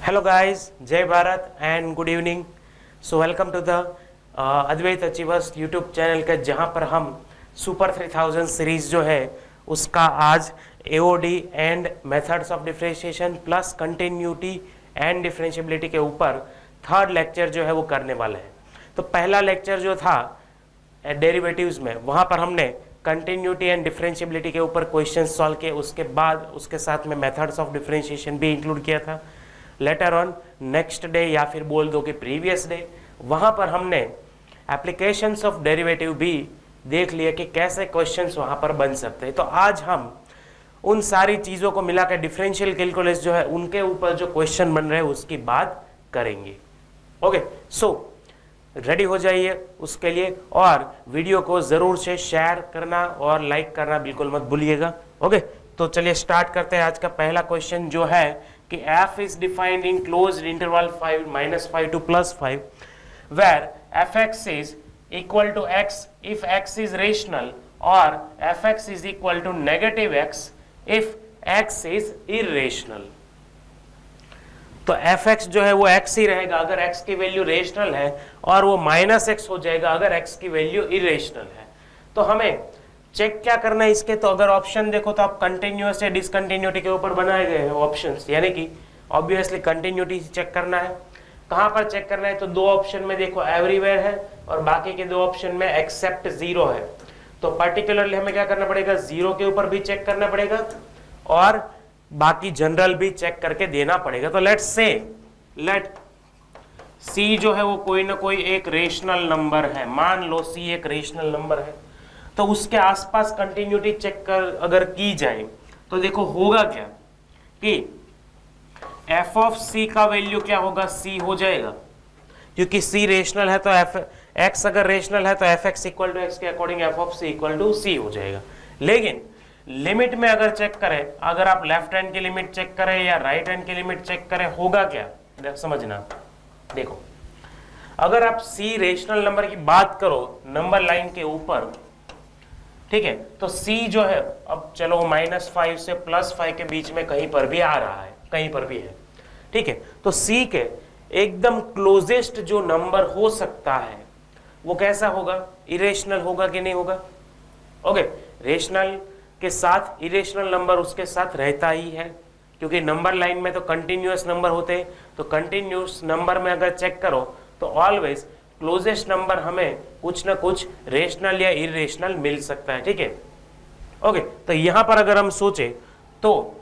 Hello guys, Jai Bharat and good evening. So welcome to the Advait achievers YouTube channel का, जहाँ पर हम super 3000 series जो है उसका आज AOD and methods of differentiation plus continuity and differentiability के ऊपर थर्ड लेक्चर जो है वो करने वाले हैं। तो पहला लेक्चर जो था डेरिवेटिव्स में, वहाँ पर हमने कंटिन्यूटी एंड डिफरेंशिएबिलिटी के ऊपर क्वेश्चन सॉल्व किए, उसके बाद उसके साथ में मेथड्स ऑफ डिफरेंशिएशन भी इंक्लूड किया था। लेटर ऑन नेक्स्ट डे या फिर बोल दो कि प्रीवियस डे, वहाँ पर हमने एप्लीकेशंस ऑफ डेरिवेटिव भी देख लिया कि कैसे क्वेश्चंस वहाँ पर बन सकते हैं। तो आज हम उन सारी चीज़ों को मिलाकर डिफरेंशियल कैलकुलस जो है उनके ऊपर जो क्वेश्चन बन रहे हैं उसकी बात करेंगे। ओके, सो रेडी हो जाइए उसके लिए, और वीडियो को ज़रूर से शेयर करना और लाइक करना बिल्कुल मत भूलिएगा। ओके, तो चलिए स्टार्ट करते हैं। आज का पहला क्वेश्चन जो है कि f is defined in closed interval 5 -5 to +5 where fx is equal to x if x is rational or fx is equal to negative x if x is irrational। तो fx जो है वो x ही रहेगा अगर x की value rational है, और वो -x हो जाएगा अगर x की वैल्यू इरेशनल है। तो हमें चेक क्या करना है इसके, तो अगर ऑप्शन देखो तो आप कंटिन्यूअस या डिसकंटिन्यूटी के ऊपर बनाए गए हैं ऑप्शंस, यानी कि ऑब्वियसली कंटिन्यूटी चेक करना है। कहाँ पर चेक करना है, तो दो ऑप्शन में देखो एवरीवेयर है और बाकी के दो ऑप्शन में एक्सेप्ट जीरो है। तो पर्टिकुलरली हमें क्या करना पड़ेगा, जीरो के ऊपर भी चेक करना पड़ेगा और बाकी जनरल भी चेक करके देना पड़ेगा। तो लेट सी जो है वो कोई ना कोई एक रेशनल नंबर है, मान लो सी एक रेशनल नंबर है, तो उसके आसपास कंटिन्यूटी चेक कर अगर की जाए तो देखो होगा क्या कि एफ ऑफ सी का वैल्यू क्या होगा, सी हो जाएगा, क्योंकि सी रेशनल है तो एफ एक्स अगर रेशनल है तो f x equal to x के according f of c equal to c हो जाएगा। लेकिन लिमिट में अगर चेक करें, अगर आप लेफ्ट हैंड की लिमिट चेक करें या राइट हैंड की लिमिट चेक करें, होगा क्या समझना। देखो अगर आप सी रेशनल नंबर की बात करो नंबर लाइन के ऊपर, ठीक है, तो c जो है, अब चलो -5 से +5 के बीच में कहीं पर भी आ रहा है, कहीं पर भी है, ठीक है। तो c के एकदम क्लोजेस्ट जो नंबर हो सकता है वो कैसा होगा, इरेशनल होगा कि नहीं होगा। ओके, रेशनल के साथ इरेशनल नंबर उसके साथ रहता ही है, क्योंकि नंबर लाइन में तो कंटिन्यूअस नंबर होते हैं। तो कंटिन्यूअस नंबर में अगर चेक करो तो ऑलवेज क्लोजेस्ट नंबर हमें कुछ ना कुछ रेशनल या इरेशनल मिल सकता है, ठीक है। ओके, तो यहां पर अगर हम सोचे तो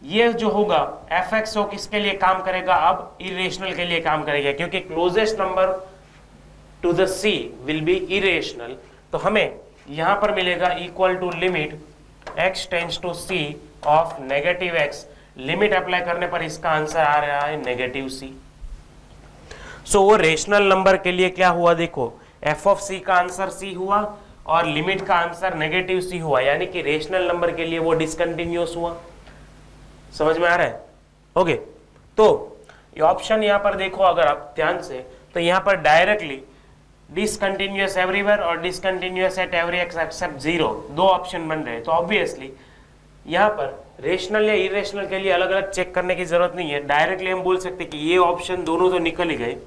ये जो होगा एफ एक्स हो किसके लिए काम करेगा, अब इरेशनल के लिए काम करेगा, क्योंकि closest number to the C will be irrational. तो हमें यहां पर मिलेगा equal to limit x tends to c of negative x। Limit apply करने पर इसका आंसर आ रहा है नेगेटिव c। सो वो रेशनल नंबर के लिए क्या हुआ, देखो एफ ऑफ सी का आंसर सी हुआ और लिमिट का आंसर नेगेटिव सी हुआ, यानी कि रेशनल नंबर के लिए वो डिसकंटिन्यूअस हुआ। समझ में आ रहा है। ओके, तो ये ऑप्शन यहाँ पर देखो अगर आप ध्यान से, तो यहाँ पर डायरेक्टली डिसकंटिन्यूअस एवरीवेयर और discontinuous at every x except zero, दो ऑप्शन बन रहे हैं। तो ऑब्वियसली यहाँ पर रेशनल या इरेशनल के लिए अलग अलग चेक करने की जरूरत नहीं है, डायरेक्टली हम बोल सकते कि ये ऑप्शन दोनों तो निकल ही गए,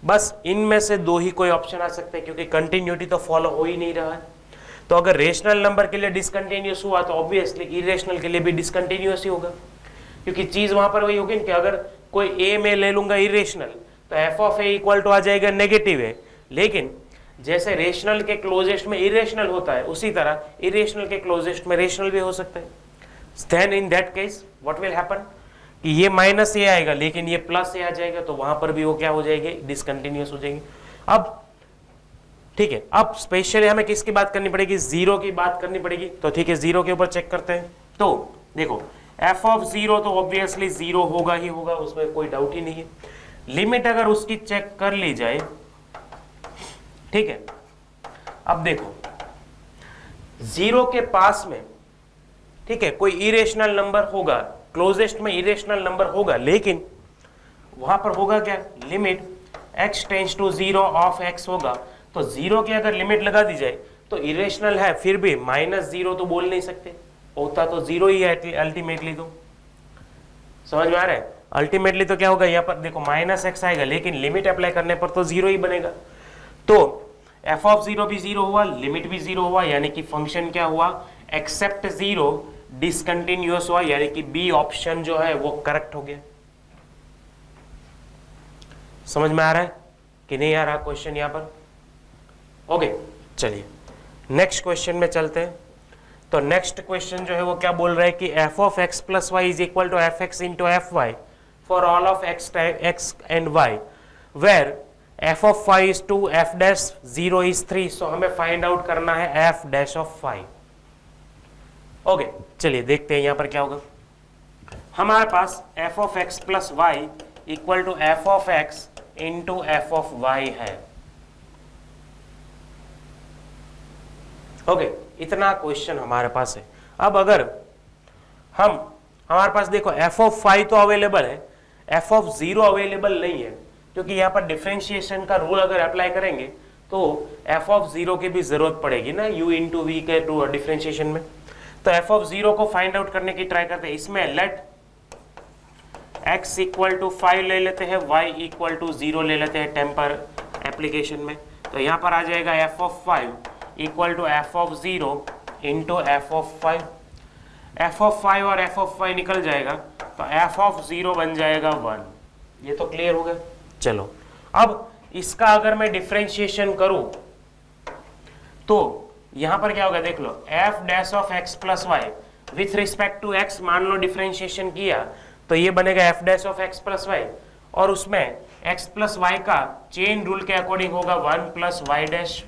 बस इनमें से दो ही कोई ऑप्शन आ सकते हैं, क्योंकि कंटिन्यूटी तो फॉलो हो ही नहीं रहा है। तो अगर रेशनल नंबर के लिए डिसकंटिन्यूअस हुआ तो ऑब्वियसली इरेशनल के लिए भी डिसकंटिन्यूअस ही होगा, क्योंकि चीज वहां पर वही होगी कि अगर कोई ए में ले लूंगा इरेशनल तो f of a equal to आ जाएगा नेगेटिव है। लेकिन जैसे रेशनल के क्लोजेस्ट में इरेशनल होता है, उसी तरह इरेशनल के क्लोजेस्ट में रेशनल भी हो सकता है। Then in that case what will happen कि ये माइनस ए आएगा लेकिन ये प्लस ए आ जाएगा, तो वहां पर भी वो क्या हो जाएगी, डिसकंटिन्यूअस हो जाएगी। अब ठीक है, अब स्पेशली हमें किसकी बात करनी पड़ेगी, जीरो की बात करनी पड़ेगी। तो ठीक है, जीरो के ऊपर चेक करते हैं। तो देखो एफ ऑफ जीरो तो ऑब्वियसली जीरो होगा ही होगा, उसमें कोई डाउट ही नहीं है। लिमिट अगर उसकी चेक कर ली जाए, ठीक है, अब देखो जीरो के पास में, ठीक है, कोई इरेशनल नंबर होगा, क्लोजेस्ट में इरेशनल नंबर होगा, लेकिन वहां पर होगा क्या, limit x tends to zero of x होगा। तो जीरो की अगर लिमिट लगा दी जाए तो इरेशनल है, फिर भी -0 तो बोल नहीं सकते, होता तो जीरो ही है अल्टीमेटली। तो समझ में आ रहा है। अल्टीमेटली तो क्या होगा, यहाँ पर देखो माइनस एक्स आएगा, लेकिन लिमिट अप्लाई करने पर तो जीरो ही बनेगा। तो एफ ऑफ जीरो भी जीरो हुआ, लिमिट भी जीरो हुआ, यानी कि फंक्शन क्या हुआ, एक्सेप्ट जीरो डिसकंटिन्यूअस हुआ, यानी कि बी ऑप्शन जो है वो करेक्ट हो गया। समझ में आ रहा है कि नहीं आ रहा क्वेश्चन यहाँ पर? ओके, चलिए नेक्स्ट क्वेश्चन में चलते हैं। तो नेक्स्ट क्वेश्चन जो है वो क्या बोल रहा है कि F of x plus Y is equal to F X into F Y for all of X and Y where F of five is 2, F dash 0 is 3। So हमें फाइंड आउट करना है एफ डैश ऑफ 5। ओके, चलिए देखते हैं यहां पर क्या होगा। हमारे पास f of x plus y equal to F of x into F of y है। ओके, इतना क्वेश्चन हमारे पास है। अब अगर हमारे पास देखो एफ ऑफ 5 तो अवेलेबल है, एफ ऑफ 0 अवेलेबल नहीं है, क्योंकि यहाँ पर डिफरेंशिएशन का रूल अगर अप्लाई करेंगे तो एफ ऑफ 0 की भी जरूरत पड़ेगी ना, u इंटू वी के टू डिफरेंशिएशन में। तो एफ ऑफ 0 को फाइंड आउट करने की ट्राई करते हैं। इसमें लेट x इक्वल टू 5 ले लेते हैं, y इक्वल टू 0 ले लेते हैं टेम्पर एप्लीकेशन में। तो यहाँ पर आ जाएगा F of 5 equal to F of 0 into F of 5। F of 5 और एफ ऑफ 5 निकल जाएगा, तो एफ ऑफ 0 बन जाएगा 1। ये तो क्लियर हो गया। चलो अब इसका अगर मैं डिफरेंशिएशन करूं तो यहां पर क्या होगा, देख लो f dash of x plus y with respect to x मान लो डिफरेंशिएशन किया तो ये बनेगा f dash of x plus y, और उसमें एक्स प्लस वाई का चेन रूल के अकॉर्डिंग होगा 1 प्लस वाई डैश।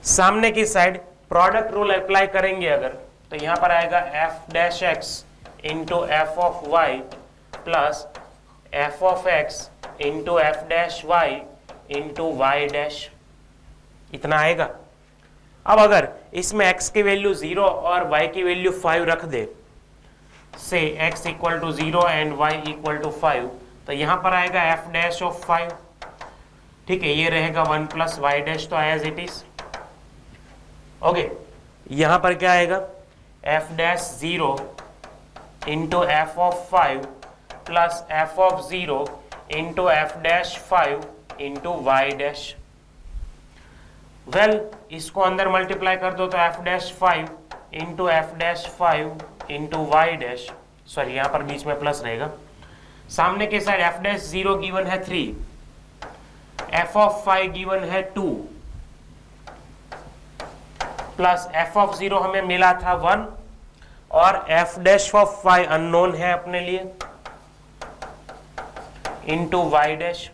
सामने की साइड प्रोडक्ट रूल अप्लाई करेंगे अगर, तो यहां पर आएगा F dash X into F of Y plus F of x into F dash Y into Y dash, इतना आएगा। अब अगर इसमें x की वैल्यू 0 और y की वैल्यू 5 रख दे, से x equal to 0 and y equal to 5, तो यहां पर आएगा एफ डैश ऑफ 5। ठीक है, ये रहेगा 1 प्लस वाई डैश, तो एज इट इज। ओके, यहां पर क्या आएगा F dash 0 into F of 5 plus F of 0 into F dash 5 into Y dash. Well, इसको अंदर मल्टीप्लाई कर दो तो F dash 5 into F dash 5 into Y dash, sorry यहाँ पर बीच में प्लस रहेगा। सामने के साइड एफ डैश 0 गिवन है 3, एफ ऑफ 5 गिवन है 2, प्लस एफ ऑफ 0 हमें मिला था 1 और एफ डैश ऑफ 5 अननोन है अपने लिए, इंटू वाई डैश।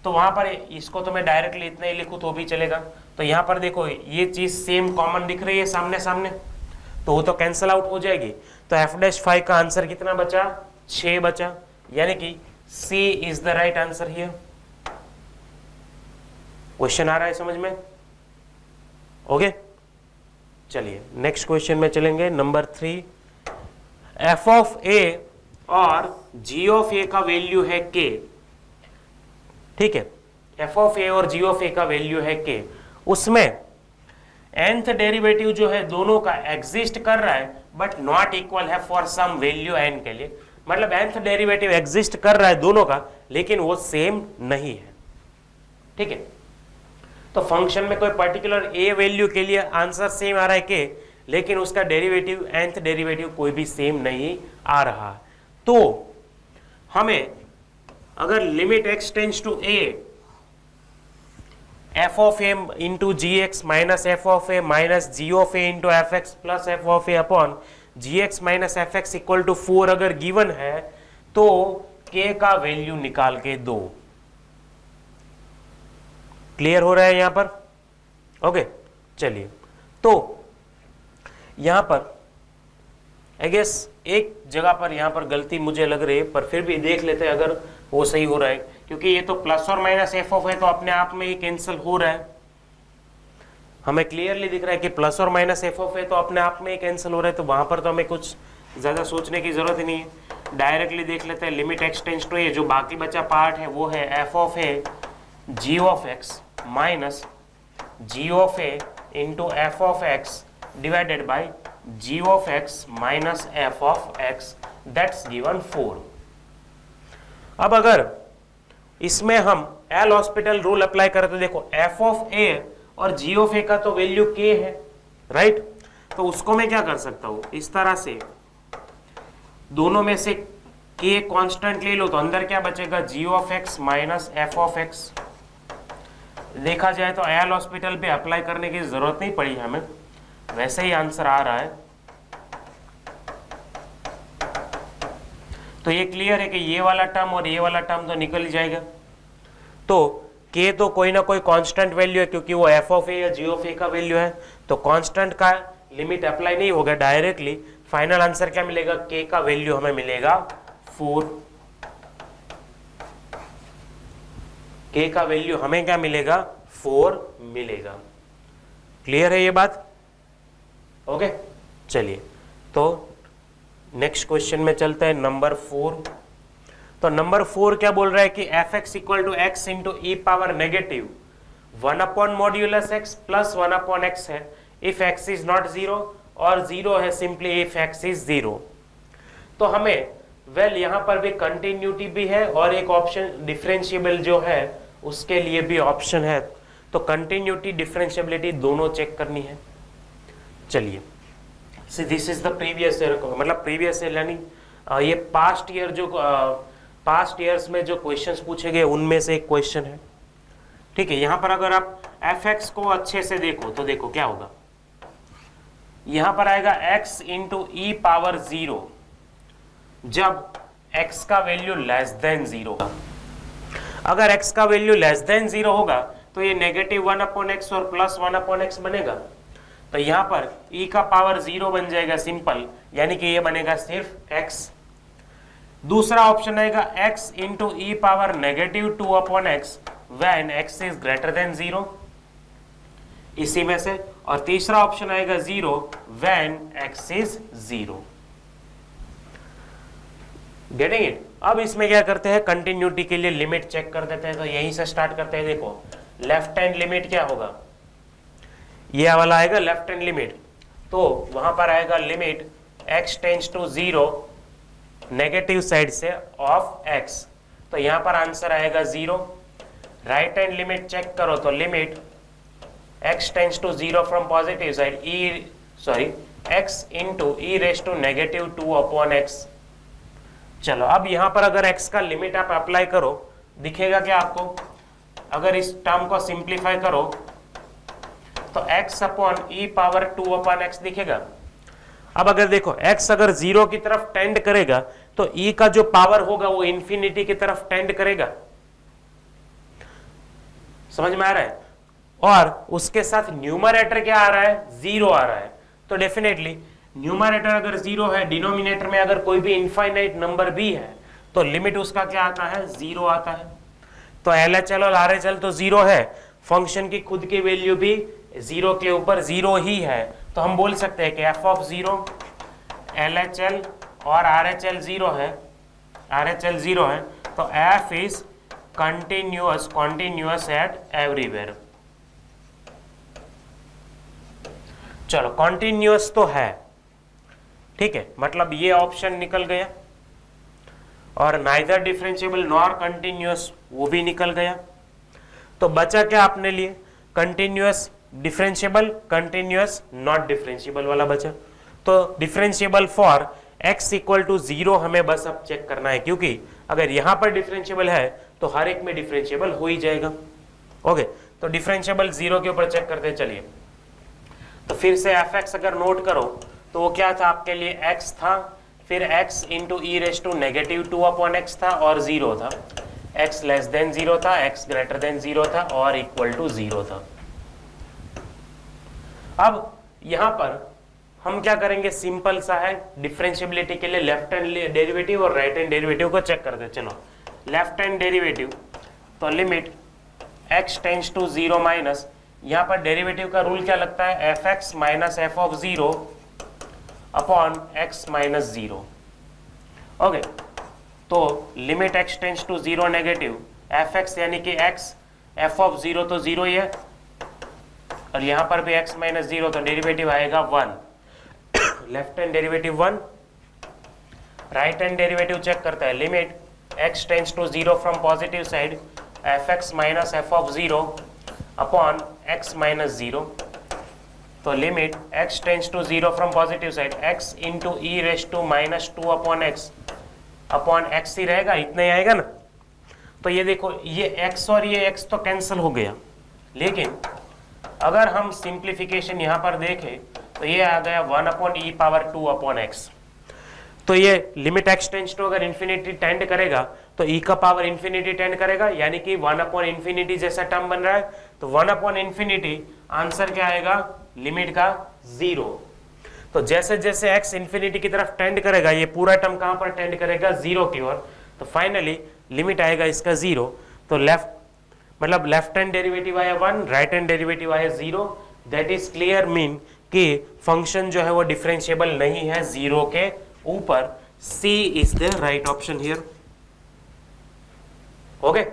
तो वहां पर इसको तो मैं डायरेक्टली इतना ही लिखूं तो भी चलेगा। तो यहां पर देखो ये चीज सेम कॉमन दिख रही है सामने सामने, तो वो तो कैंसल आउट हो जाएगी। तो एफ डैश 5 का आंसर कितना बचा, 6 बचा, यानी कि c is the right answer here. Question आ रहा है समझ में? ओके, चलिए नेक्स्ट क्वेश्चन में चलेंगे। नंबर 3, एफ ऑफ ए और जी ऑफ ए का वैल्यू है के। ठीक है, एफ ऑफ ए और जी ऑफ ए का वैल्यू है के, उसमें nth डेरिवेटिव जो है दोनों का एग्जिस्ट कर रहा है बट नॉट इक्वल है फॉर सम वैल्यू n के लिए। मतलब nth डेरिवेटिव एग्जिस्ट कर रहा है दोनों का, लेकिन वो सेम नहीं है। ठीक है, तो फंक्शन में कोई पर्टिकुलर a वैल्यू के लिए आंसर सेम आ रहा है के, लेकिन उसका डेरिवेटिव nth डेरिवेटिव कोई भी सेम नहीं आ रहा। तो हमें अगर limit x tends to a F of A into G X minus F of A minus ji of A into F X plus F of A upon G X minus F x equal to 4 अगर given है तो के का value निकाल के दो। Clear हो रहा है यहां पर? ओके, चलिए तो यहां पर आई गेस एक जगह पर यहां पर गलती मुझे लग रही है, पर फिर भी देख लेते हैं अगर वो सही हो रहा है, क्योंकि ये तो प्लस और माइनस एफ ऑफ है तो अपने आप में ही कैंसिल हो रहा है। हमें क्लियरली दिख रहा है कि प्लस और माइनस एफ ऑफ है तो अपने आप में ही कैंसिल हो रहा है, तो वहां पर तो हमें कुछ ज्यादा सोचने की जरूरत ही नहीं है। डायरेक्टली देख लेते हैं limit x tends to a, जो बाकी बचा पार्ट है वो है f of a g of x minus ji of A into F of x divided by g of x minus F of x that's given 4। अब अगर इसमें हम एल हॉस्पिटल रूल अप्लाई करें तो देखो एफ ऑफ ए और जी of ए का तो वैल्यू के है, राइट? तो उसको मैं क्या कर सकता हूं, इस तरह से दोनों में से के कांस्टेंट ले लो तो अंदर क्या बचेगा, g of x minus F of x. देखा जाए तो एल हॉस्पिटल पे अप्लाई करने की जरूरत नहीं पड़ी हमें, वैसे ही आंसर आ रहा है। तो ये क्लियर है कि ये वाला टर्म और ये वाला टर्म तो निकल जाएगा। तो के तो कोई ना कोई कांस्टेंट वैल्यू है क्योंकि वो एफ ऑफ ए या जी ऑफ ए का वैल्यू है, तो कांस्टेंट का लिमिट अप्लाई नहीं होगा डायरेक्टली। फाइनल आंसर क्या मिलेगा, के का वैल्यू हमें मिलेगा 4। के का वैल्यू हमें क्या मिलेगा, 4 मिलेगा। क्लियर है ये बात? ओके, चलिए तो नेक्स्ट क्वेश्चन में चलते हैं, नंबर 4। तो नंबर 4 क्या बोल रहा है कि f x equal to x into e power negative 1 upon modulus x plus 1 upon x है इफ एक्स इज नॉट 0, और 0 है सिंपली इफ एक्स इज 0। तो हमें यहां पर भी कंटिन्यूटी भी है और एक ऑप्शन डिफरेंशिएबल जो है उसके लिए भी ऑप्शन है। तो कंटिन्यूटी डिफरेंशिएबिलिटी दोनों चेक करनी है। चलिए, this is the previous year, मतलब प्रीवियस ईयर यानी ये पास्ट ईयर, जो पास्ट ईयर्स में जो क्वेश्चंस पूछे गए उनमें से एक क्वेश्चन है। ठीक है, यहां पर अगर आप एफ एक्स को अच्छे से देखो तो देखो क्या होगा, यहां पर आएगा x इंटू ई पावर 0 जब x का वैल्यू लेस देन 0 का। अगर x का वैल्यू लेस देन 0 होगा तो ये नेगेटिव 1 अपॉन एक्स और प्लस 1 अपॉन एक्स बनेगा। तो यहां पर e का पावर 0 बन जाएगा सिंपल, यानी कि ये बनेगा सिर्फ x। दूसरा ऑप्शन आएगा x into e power negative 2 upon x when x is greater than 0, इसी में से। और तीसरा ऑप्शन आएगा 0 when x is 0। Getting it? अब इसमें क्या करते हैं, कंटिन्यूटी के लिए लिमिट चेक कर देते हैं। तो यहीं से स्टार्ट करते हैं। देखो लेफ्ट हैंड लिमिट क्या होगा, ये वाला आएगा लेफ्ट हैंड लिमिट। तो वहां पर आएगा limit x tends to 0 negative side से ऑफ x, तो यहां पर आंसर आएगा 0। राइट हैंड लिमिट चेक करो तो limit x tends to 0 from positive side x into e raise to negative 2 upon x। चलो अब यहां पर अगर x का लिमिट आप अप्लाई करो, दिखेगा क्या आपको, अगर इस टर्म को सिंप्लीफाई करो तो x अपॉन ई पावर 2 अपॉन एक्स दिखेगा। अब अगर देखो x अगर 0 की तरफ टेंड करेगा तो e का जो पावर होगा वो इंफिनिटी की तरफ टेंड करेगा। समझ में आ रहा है? और उसके साथ न्यूमरेटर क्या आ रहा है, 0 आ रहा है। तो डेफिनेटली न्यूमरेटर अगर 0 है, डिनोमिनेटर में अगर कोई भी इनफाइनाइट नंबर भी है तो लिमिट उसका क्या आता है, 0 आता है। तो LHL और RHL तो 0 है, फंक्शन की खुद की वैल्यू भी 0 के ऊपर 0 ही है। तो हम बोल सकते हैं कि f ऑफ 0 LHL और RHL 0 है, RHL 0 है, तो f is continuous at everywhere. चलो कॉन्टिन्यूअस तो है, ठीक है, मतलब ये ऑप्शन निकल गया। और नाइदर डिफरेंशिएबल नॉर कंटिन्यूअस वो भी निकल गया। तो बचा क्या अपने लिए, continuous, differentiable, continuous, not differentiable वाला बचा। तो differentiable for x equal to 0 हमें बस अब चेक करना है, क्योंकि अगर यहां पर डिफरेंशिएबल है तो हर एक में डिफरेंशिएबल हो ही जाएगा। ओके, तो डिफरेंशिएबल 0 के ऊपर चेक करते हैं। चलिए, तो फिर से एफ एक्स अगर नोट करो तो वो क्या था आपके लिए, x था, फिर x into e raise to negative 2 upon x था और 0 था। x लेस देन 0 था, x ग्रेटर देन 0 था और इक्वल टू 0 था। अब यहां पर हम क्या करेंगे, सिंपल सा है, डिफरेंशिएबिलिटी के लिए लेफ्ट हैंड डेरिवेटिव और राइट हैंड डेरिवेटिव को चेक करते हैं। चलो लेफ्ट हैंड डेरिवेटिव, तो limit x tends to 0 minus, यहां पर डेरिवेटिव का रूल क्या लगता है, f x minus F of 0 upon x minus 0। Okay, तो limit x tends to 0 negative f x यानी कि x, एफ ऑफ 0 तो 0 ही है, और यहां पर भी x माइनस 0, तो डेरिवेटिव आएगा 1, left hand derivative 1। Right hand derivative check करते हैं, limit x tends to 0 from positive side fx minus F of 0 upon x minus 0। तो limit x tends to 0 from positive side x into e raise to minus 2 upon x ही रहेगा, इतना ही आएगा ना। तो ये देखो ये x और ये x तो कैंसिल हो गया, लेकिन अगर हम सिंप्लीफिकेशन यहाँ पर देखें तो ये आ गया 1 अपॉन ई पावर 2 अपॉन एक्स। तो ये लिमिट x टेंड्स टू अगर इन्फिनिटी टेंड करेगा तो e का पावर इन्फिनिटी टेंड करेगा, यानी कि 1 अपॉन इन्फिनिटी जैसा टर्म बन रहा है। तो 1 अपॉन इन्फिनिटी आंसर क्या आएगा, लिमिट का 0। तो जैसे जैसे x इन्फिनिटी की तरफ टेंड करेगा ये पूरा टर्म कहां पर टेंड करेगा, 0 की ओर। तो फाइनली लिमिट आएगा इसका 0। तो लेफ्ट हैंड डेरिवेटिव आया 1, राइट हैंड डेरिवेटिव आया 0। दैट इज क्लियर मीन कि फंक्शन जो है वो डिफरेंशिएबल नहीं है 0 के ऊपर। C is the right option here. Okay,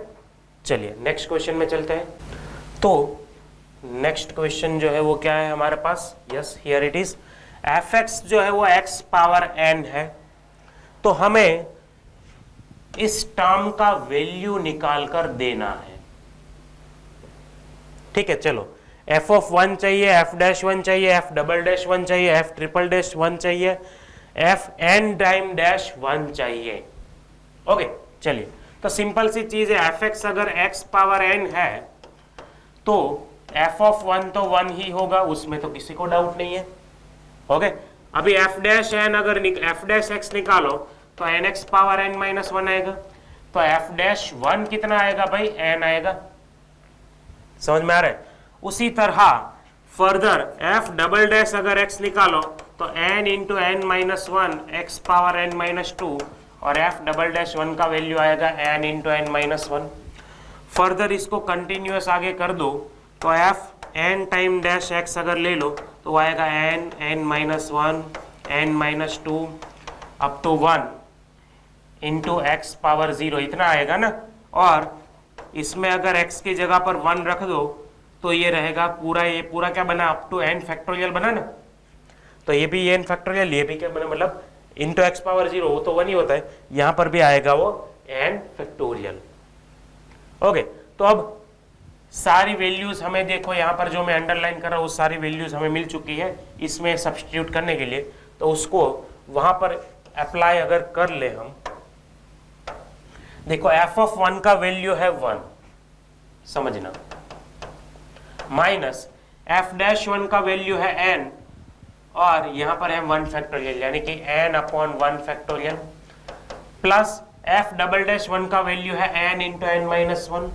चलिए नेक्स्ट क्वेश्चन में चलते हैं। तो नेक्स्ट क्वेश्चन जो है वो क्या है हमारे पास, yes here it is. F x जो है वो एक्स पावर एन है, तो हमें इस टर्म का वैल्यू निकाल कर देना है। ठीक है, चलो एफ ऑफ 1 चाहिए, एफ डैश 1 चाहिए, एफ डबल डैश 1 चाहिए, एफ ट्रिपल डैश 1 चाहिए, एफ एन टाइम डैश 1 चाहिए। ओके, चलिए तो सिंपल सी चीज है, एफ एक्स अगर एक्स पावर एन है तो एफ ऑफ 1 तो 1 ही होगा, उसमें तो किसी को डाउट नहीं है। ओके, अभी एफ डैश एन अगर एफ डैश एक्स निकालो तो n x power n minus 1 आएगा। तो एफ डैश 1 कितना आएगा भाई, एन आएगा। समझ में आ रहा है? उसी तरह फर्दर एफ डबल डैश अगर एक्स निकालो तो n into n minus 1 x power n minus 2, और एफ डबल डैश 1 का वैल्यू आएगा n into n minus 1। Further इसको कंटिन्यूअस आगे कर दो तो f n time dash x अगर ले लो तो आएगा n n minus 1 n minus 2 up to 1 into x power 0, इतना आएगा ना। और इसमें अगर x की जगह पर 1 रख दो तो ये रहेगा पूरा, ये पूरा क्या बना, अप टू n फैक्टोरियल बना ना। तो ये भी n फैक्टोरियल, ये भी क्या बना, मतलब इंटू एक्स पावर 0, वो तो 1 ही होता है, यहां पर भी आएगा वो n फैक्टोरियल। ओके, तो अब सारी वैल्यूज हमें देखो यहाँ पर जो मैं अंडरलाइन कर रहा हूँ, वो सारी वैल्यूज हमें मिल चुकी है इसमें सब्स्टिट्यूट करने के लिए। तो उसको वहां पर अप्लाई अगर कर ले हम, देखो एफ ऑफ 1 का वैल्यू है 1, समझना, माइनस एफ डैश 1 का वैल्यू है n, और यहां पर है 1 फैक्टोरियल, यानी कि n upon 1 factorial, plus F double dash 1 का वैल्यू है n इंटू एन माइनस 1,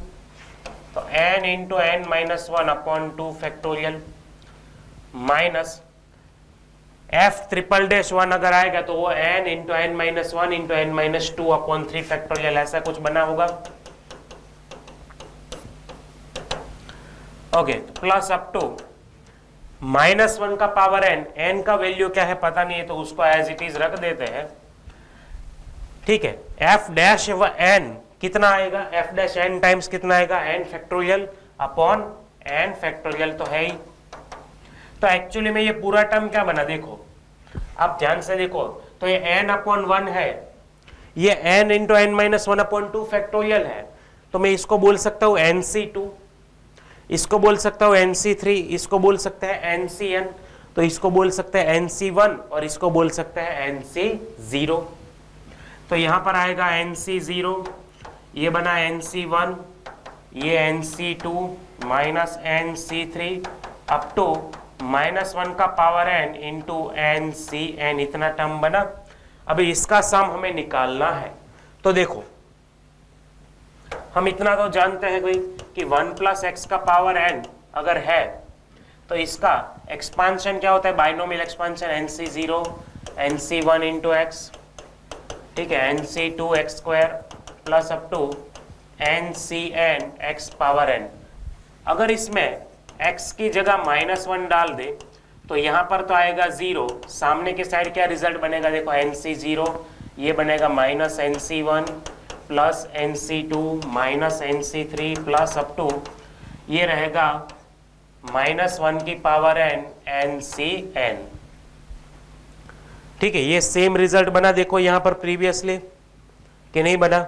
तो n into n minus 1 upon 2 factorial, minus f triple dash 1 अगर आएगा तो वो n into n minus 1 into n minus 2 upon 3 factorial, ऐसा कुछ बना होगा। Okay, plus up to minus 1 का पावर n का वैल्यू क्या है पता नहीं है, तो उसको एज इट इज रख देते हैं। ठीक है, एफ डैश n कितना आएगा, एफ डैश n टाइम्स कितना आएगा, n factorial upon n factorial तो है ही। तो एक्चुअली में ये पूरा टर्म क्या बना, देखो आप ध्यान से देखो, तो ये n अपॉन 1 है, ये n into n minus 1 upon 2 factorial है, तो मैं इसको बोल सकता हूँ nc2, इसको बोल सकता हूँ nc3, इसको बोल सकते हैं ncn, तो इसको बोल सकते हैं nc1 और इसको बोल सकते हैं nc0। तो यहाँ पर आएगा nc0, ये बना nc1, ये nc2 minus nc3 up to minus 1 का पावर n इंटू ncn, इतना टर्म बना। अभी इसका सम हमें निकालना है। तो देखो हम इतना तो जानते हैं भाई कि 1 प्लस एक्स का पावर n अगर है तो इसका एक्सपांशन क्या होता है, binomial expansion nc0 nc1 into x, ठीक है, nc2 x square plus up to ncn x power n। अगर इसमें x की जगह -1 डाल दे तो यहाँ पर तो आएगा 0, सामने के साइड क्या रिजल्ट बनेगा, देखो nc0, ये बनेगा minus nc1 plus nc2 minus nc3 plus up to ये रहेगा -1 की पावर n ncn। ठीक है, ये सेम रिजल्ट बना देखो यहां पर प्रीवियसली कि नहीं बना?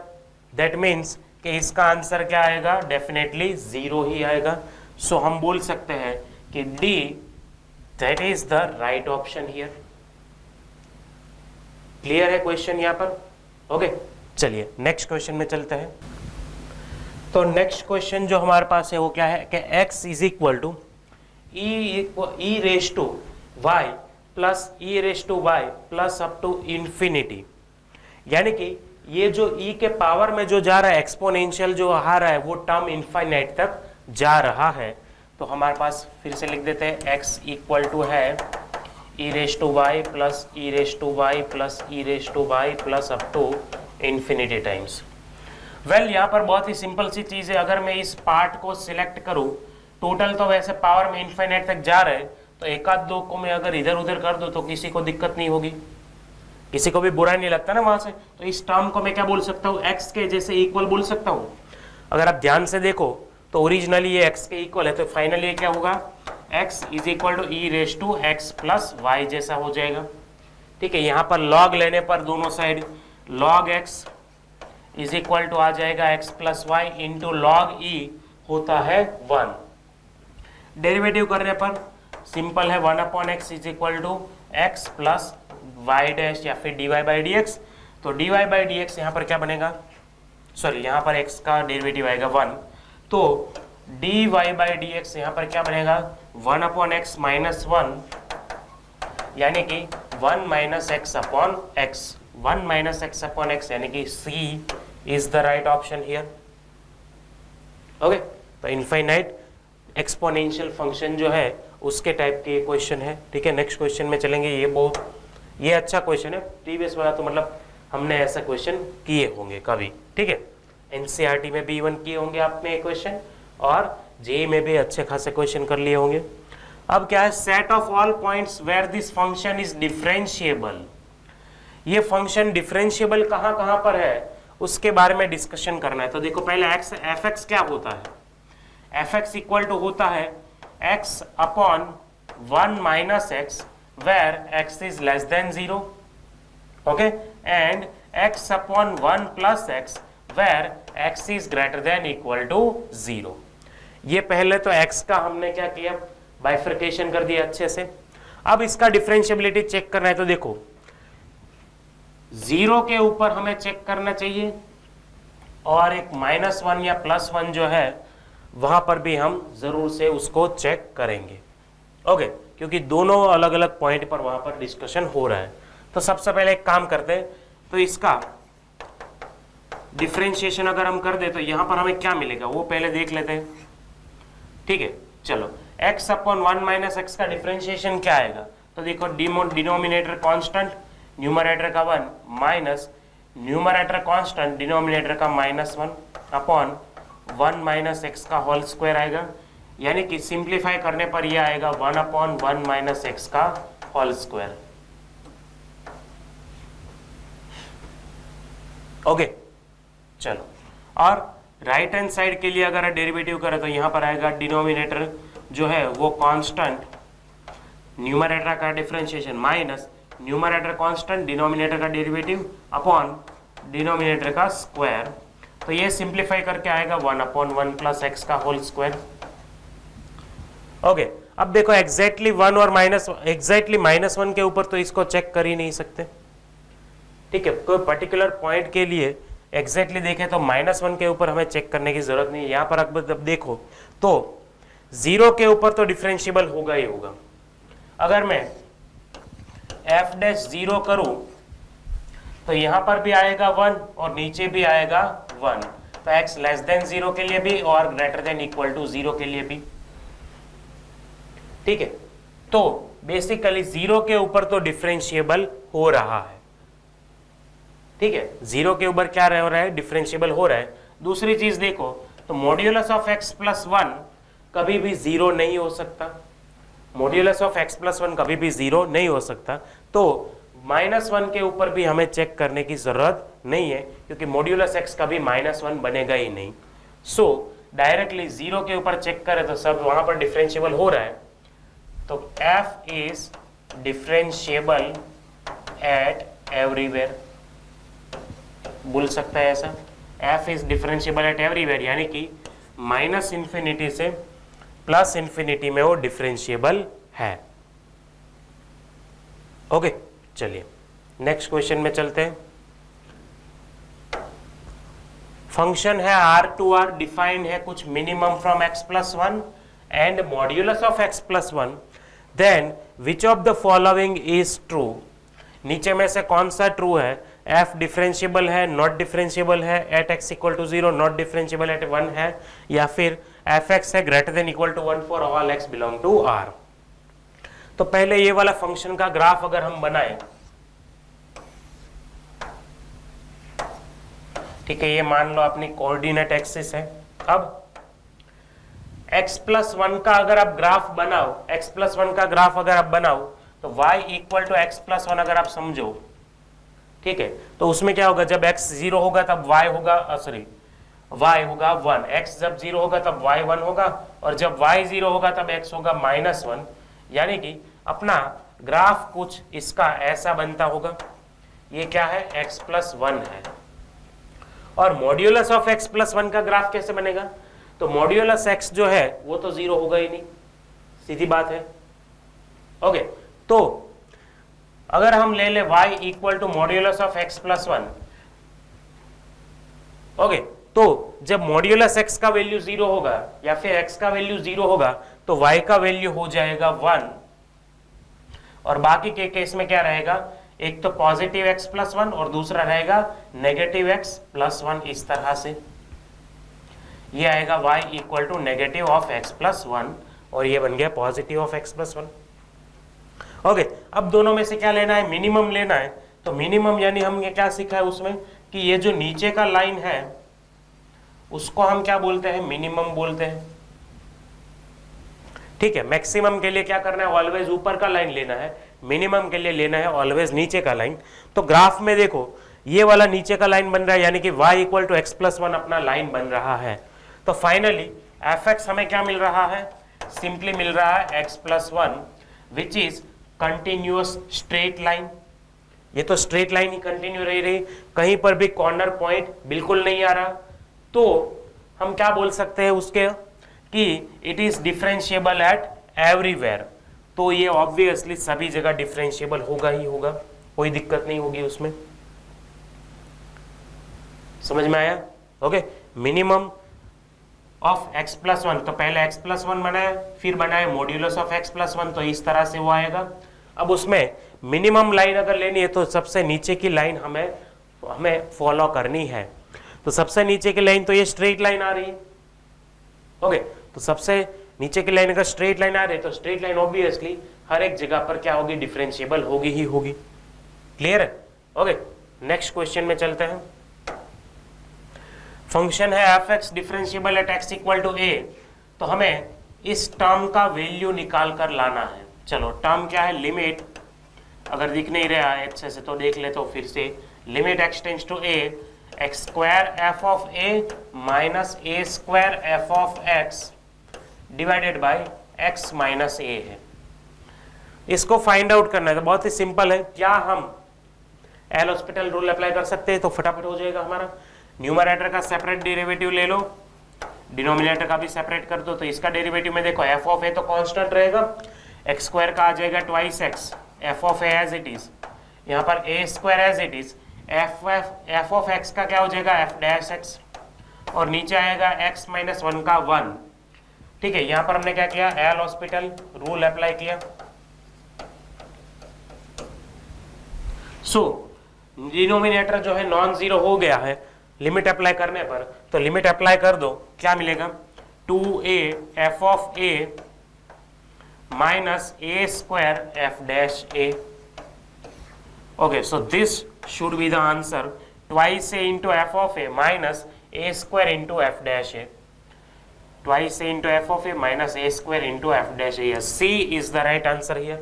दैट मीन्स कि इसका आंसर क्या आएगा? डेफिनेटली 0 ही आएगा। सो हम बोल सकते हैं कि D that is the right option here. Clear है क्वेश्चन यहां पर? ओके, चलिए नेक्स्ट क्वेश्चन में चलते हैं। तो नेक्स्ट क्वेश्चन जो हमारे पास है वो क्या है कि x is equal to e raise to y plus e raise to y plus up to infinity, यानी कि ये जो e के पावर में जो जा रहा है एक्सपोनेंशियल जो आ रहा है वो टर्म इनफाइनाइट तक जा रहा है। तो हमारे पास फिर से लिख देते हैं x इक्वल टू है e raise to y plus e raise to y plus e raise to y plus up to infinity times. Well यहाँ पर बहुत ही सिंपल सी चीज़ है, अगर मैं इस पार्ट को सिलेक्ट करूँ, टोटल तो वैसे पावर में इनफाइनाइट तक जा रहे हैं, तो एक आध दो को मैं अगर इधर उधर कर दूँ तो किसी को दिक्कत नहीं होगी, किसी को भी बुरा नहीं लगता ना वहां से। तो इस टर्म को मैं क्या बोल सकता हूँ? x के जैसे इक्वल बोल सकता हूँ। अगर आप ध्यान से देखो तो ओरिजिनली ये x के इक्वल है, तो फाइनली क्या होगा? x is equal to e raise to x plus y जैसा हो जाएगा। ठीक है, यहाँ पर लॉग लेने पर दोनों side log x is equal to आ जाएगा x plus y into log e होता है 1। डेरिवेटिव करने पर सिंपल है 1/x is equal to x plus Y dash या फिर dy बाई डी एक्स। तो dy बाई डी एक्स यहाँ पर क्या बनेगा? सॉरी, यहाँ पर x का डेरिवेटिव आएगा 1, तो dy बाई डी एक्स यहाँ पर क्या बनेगा? 1/x माइनस 1, यानी कि 1 minus x upon x, 1 minus x upon x, यानी कि C is the right option here. Okay, तो इनफाइनाइट एक्सपोनेंशियल फंक्शन जो है उसके टाइप के क्वेश्चन है। ठीक है, नेक्स्ट क्वेश्चन में चलेंगे। ये अच्छा क्वेश्चन है, प्रीवियस वाला तो मतलब हमने ऐसा क्वेश्चन किए होंगे कभी। ठीक है, एनसीईआरटी में भी इवन किए होंगे आपने ये क्वेश्चन, और जेईई में भी अच्छे खासे क्वेश्चन कर लिए होंगे। अब क्या है? Set of all points where this function is differentiable. ये फंक्शन डिफरेंशिएबल कहाँ कहाँ पर है उसके बारे में डिस्कशन करना है। तो देखो पहले एफ एक्स क्या होता है? एफ एक्स इक्वल टू होता है x upon 1 minus x where x is less than 0, okay, and x upon 1 plus x where x is greater than equal to 0। ये पहले तो x का हमने क्या किया? बाइफर्केशन कर दिया अच्छे से। अब इसका डिफरेंशिएबिलिटी चेक करना है, तो देखो 0 के ऊपर हमें चेक करना चाहिए, और एक -1 या +1 जो है वहां पर भी हम जरूर से उसको चेक करेंगे। ओके, क्योंकि दोनों अलग अलग पॉइंट पर वहां पर डिस्कशन हो रहा है। तो सबसे पहले एक काम करते हैं, तो इसका डिफरेंशिएशन अगर हम कर दे तो यहां पर हमें क्या मिलेगा वो पहले देख लेते हैं। ठीक है, चलो x अपॉन 1 माइनस एक्स का डिफरेंशिएशन क्या आएगा? तो देखो डिनोमिनेटर कांस्टेंट, न्यूमरेटर का 1 माइनस न्यूमरेटर कांस्टेंट, डिनोमिनेटर का -1 अपॉन 1 माइनस एक्स का होल स्क्वायर आएगा, यानी कि सिंप्लीफाई करने पर यह आएगा 1/1 माइनस एक्स का होल स्क्वायर। ओके, चलो, और राइट हैंड साइड के लिए अगर डेरिवेटिव करें तो यहां पर आएगा डिनोमिनेटर जो है वो कांस्टेंट, न्यूमरेटर का differentiation minus numerator constant, denominator का डेरिवेटिव अपॉन डिनोमिनेटर का स्क्वायर। तो ये सिंप्लीफाई करके आएगा 1/1 प्लस एक्स का होल स्क्वायर। ओके, अब देखो एग्जैक्टली 1 और एग्जैक्टली -1 के ऊपर तो इसको चेक कर ही नहीं सकते। ठीक है, कोई पर्टिकुलर पॉइंट के लिए एग्जैक्टली देखें तो -1 के ऊपर हमें चेक करने की जरूरत नहीं है। यहां पर अब देखो तो 0 के ऊपर तो डिफरेंशिएबल होगा ही होगा। अगर मैं f डैश 0 करूं तो यहां पर भी आएगा 1 और नीचे भी आएगा 1, तो x लेस देन 0 के लिए भी और ग्रेटर देन इक्वल टू 0 के लिए भी। ठीक है, तो बेसिकली 0 के ऊपर तो डिफरेंशिएबल हो रहा है। ठीक है, 0 के ऊपर क्या हो रहा है? डिफरेंशिएबल हो रहा है। दूसरी चीज देखो तो मॉड्यूलस ऑफ x प्लस 1 कभी भी 0 नहीं हो सकता, मॉड्यूलस ऑफ x प्लस 1 कभी भी 0 नहीं हो सकता। तो -1 के ऊपर भी हमें चेक करने की जरूरत नहीं है, क्योंकि मॉड्यूलस x कभी -1 बनेगा ही नहीं। सो डायरेक्टली 0 के ऊपर चेक करें तो सब वहां पर डिफरेंशिएबल हो रहा है। तो f is differentiable eight everywhere, बोल सकता है ऐसा। f is differentiable eight everywhere, यानी कि माइनस इंफिनिटी से प्लस इंफिनिटी में वो डिफरेंशिएबल है। ओके, चलिए नेक्स्ट क्वेश्चन में चलते हैं। फंक्शन है R2R, डिफाइंड है कुछ minimum from x+1 and modulus of x+1, then which of the following is true. नीचे में से कौन सा ट्रू है? f डिफरेंशिएबल है, नॉट डिफरेंशिएबल है at x = 0, not differentiable at 1 है, या फिर fx है greater than equal to 1 for all x belong to R। तो पहले ये वाला फंक्शन का ग्राफ अगर हम बनाएं, ठीक है, ये मान लो अपनी कोऑर्डिनेट एक्सिस है। अब x+1 का अगर आप ग्राफ बनाओ, x+1 का ग्राफ अगर आप बनाओ तो y = x+1 अगर आप समझो, ठीक है, तो उसमें क्या होगा? जब x 0 होगा तब y होगा, y होगा 1, x जब 0 होगा तब y 1 होगा, और जब y 0 होगा तब x होगा -1। यानी कि अपना ग्राफ कुछ इसका ऐसा बनता होगा। ये क्या है? x+1 है। और मॉड्यूलस ऑफ x+1 का ग्राफ कैसे बनेगा? तो मॉड्यूलस x जो है वो तो 0 होगा ही नहीं, सीधी बात है। ओके, तो अगर हम ले ले y = modulus of x+1, okay, तो जब मॉड्यूलस x का वैल्यू 0 होगा या फिर x का वैल्यू 0 होगा तो y का वैल्यू हो जाएगा 1, और बाकी के केस में क्या रहेगा? एक तो पॉजिटिव x+1 और दूसरा रहेगा नेगेटिव x+1। इस तरह से ये आएगा y = नेगेटिव ऑफ x+1, और ये बन गया पॉजिटिव ऑफ x+1। ओके, अब दोनों में से क्या लेना है? मिनिमम लेना है। तो मिनिमम यानी हमने क्या सीखा है उसमें कि ये जो नीचे का लाइन है उसको हम क्या बोलते हैं? मिनिमम बोलते हैं, ठीक है। मैक्सिमम के लिए क्या करना है? ऑलवेज ऊपर का लाइन लेना है। मिनिमम के लिए लेना है ऑलवेज नीचे का लाइन। तो ग्राफ में देखो ये वाला नीचे का लाइन बन रहा है, यानी कि y = x+1 अपना लाइन बन रहा है। तो फाइनली fx हमें क्या मिल रहा है? सिंपली मिल रहा है x+1 which is continuous straight line. ये तो स्ट्रेट लाइन ही कंटिन्यू रही, कहीं पर भी कॉर्नर पॉइंट बिल्कुल नहीं आ रहा। तो हम क्या बोल सकते हैं उसके कि it is differentiable eight everywhere. तो ये ऑब्वियसली सभी जगह डिफरेंशिएबल होगा ही होगा, कोई दिक्कत नहीं होगी उसमें। समझ में आया? ओके, मिनिमम ऑफ x+1, तो पहले x+1 बनाए, फिर बनाए मॉड्यूलस ऑफ x+1, तो इस तरह से वो आएगा। अब उसमें मिनिमम लाइन अगर लेनी है तो सबसे नीचे की लाइन हमें फॉलो करनी है। तो सबसे नीचे की लाइन तो ये स्ट्रेट लाइन आ रही है। ओके, तो सबसे नीचे की लाइन अगर स्ट्रेट लाइन आ रही है तो स्ट्रेट लाइन ऑब्वियसली हर एक जगह पर क्या होगी? डिफरेंशिएबल होगी ही होगी। क्लियर है? ओके, नेक्स्ट क्वेश्चन में चलते हैं। फंक्शन है fx differentiable eight x = a, तो हमें इस टर्म का वैल्यू निकाल कर लाना है। चलो, टर्म क्या है? लिमिट, अगर दिख नहीं रहा है अच्छे से तो देख ले, तो फिर से limit x tends to a, x² f of a minus a² f of x divided by x minus a है। इसको फाइंड आउट करना है तो बहुत ही सिंपल है। क्या हम एल हॉस्पिटल रूल अप्लाई कर सकते हैं? तो फटाफट हो जाएगा हमारा। न्यूमरेटर का सेपरेट डेरिवेटिव ले लो, डिनोमिनेटर का भी सेपरेट कर दो। तो इसका डेरिवेटिव में देखो f of a तो कांस्टेंट रहेगा, x² का आ जाएगा 2x, f of a as it is, यहाँ पर a² as it is, f of x का क्या हो जाएगा? f'(x), और नीचे आएगा x - 1 का 1। ठीक है, यहाँ पर हमने क्या किया? एल हॉस्पिटल रूल अप्लाई किया। सो डिनोमिनेटर जो है नॉन जीरो हो गया है लिमिट अप्लाई करने पर। तो लिमिट अप्लाई कर दो, क्या मिलेगा? 2a f of a minus a² f'(a). Okay, so this should be the answer. Twice a into f of a minus a² into f'(a). Twice a into f of a minus a² into f'(a). Yes, C is the right answer here.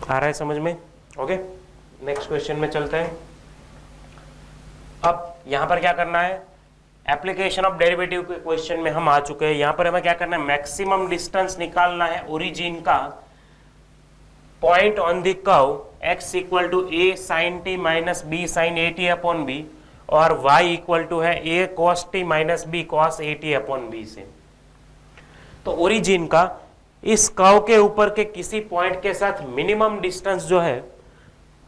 आ रहा है समझ में? Okay, next question में चलते हैं। अब यहां पर क्या करना है? एप्लीकेशन ऑफ डेरिवेटिव के क्वेश्चन में हम आ चुके हैं। यहां पर हमें क्या करना है, मैक्सिमम डिस्टेंस निकालना है ओरिजिन का point on the curve x equal to a sin t minus b sine a t upon b और y इक्वल टू है a cos t minus b cos a t upon b से। तो origin का इस curve के ऊपर के किसी पॉइंट के साथ मिनिमम डिस्टेंस जो है,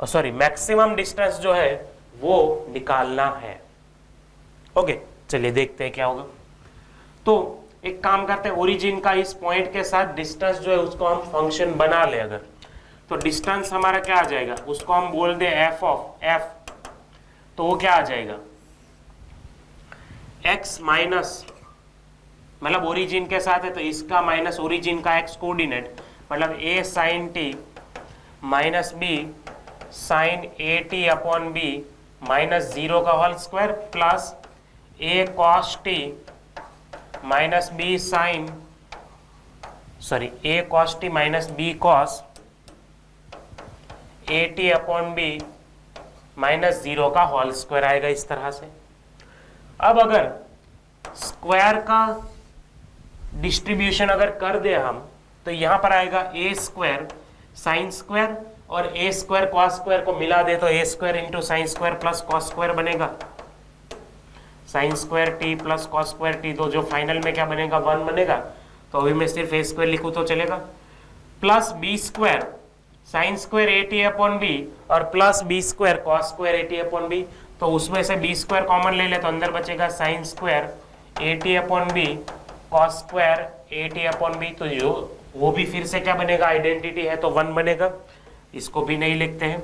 सॉरी मैक्सिमम डिस्टेंस जो है वो निकालना है। ओके, चलिए देखते हैं क्या होगा। तो एक काम करते हैं, ओरिजिन का इस पॉइंट के साथ डिस्टेंस जो है उसको हम फंक्शन बना ले अगर, तो डिस्टेंस हमारा क्या आ जाएगा, उसको हम बोल दे एफ ऑफ एफ, तो वो क्या आ जाएगा x माइनस, मतलब ओरिजिन के साथ है तो इसका माइनस ओरिजिन का x कोऑर्डिनेट, मतलब a sine t minus b sine a t upon b minus 0 का whole square plus a cos t minus b sine, sorry a cos t minus b cos a t upon b minus 0 का whole square आएगा इस तरह से। अब अगर square का distribution अगर कर दे हम तो यहां पर आएगा ए स्क्वायर साइन स्क्वायर और ए स्क्वायर कॉस स्क्वायर को मिला दे तो a square into sin square plus cos square बनेगा, sin square t plus cos square t, तो जो फाइनल में क्या बनेगा 1 बनेगा। तो अभी मैं सिर्फ ए स्क्वायर लिखूं तो चलेगा, plus b square sin square a t upon b और plus b square cos square a t upon b, तो उसमें से बी स्क्वायर कॉमन ले ले तो अंदर बचेगा sine square a t upon b cos square a t upon b, तो जो वो भी फिर से क्या बनेगा, आइडेंटिटी है तो 1 बनेगा। इसको भी नहीं लिखते हैं।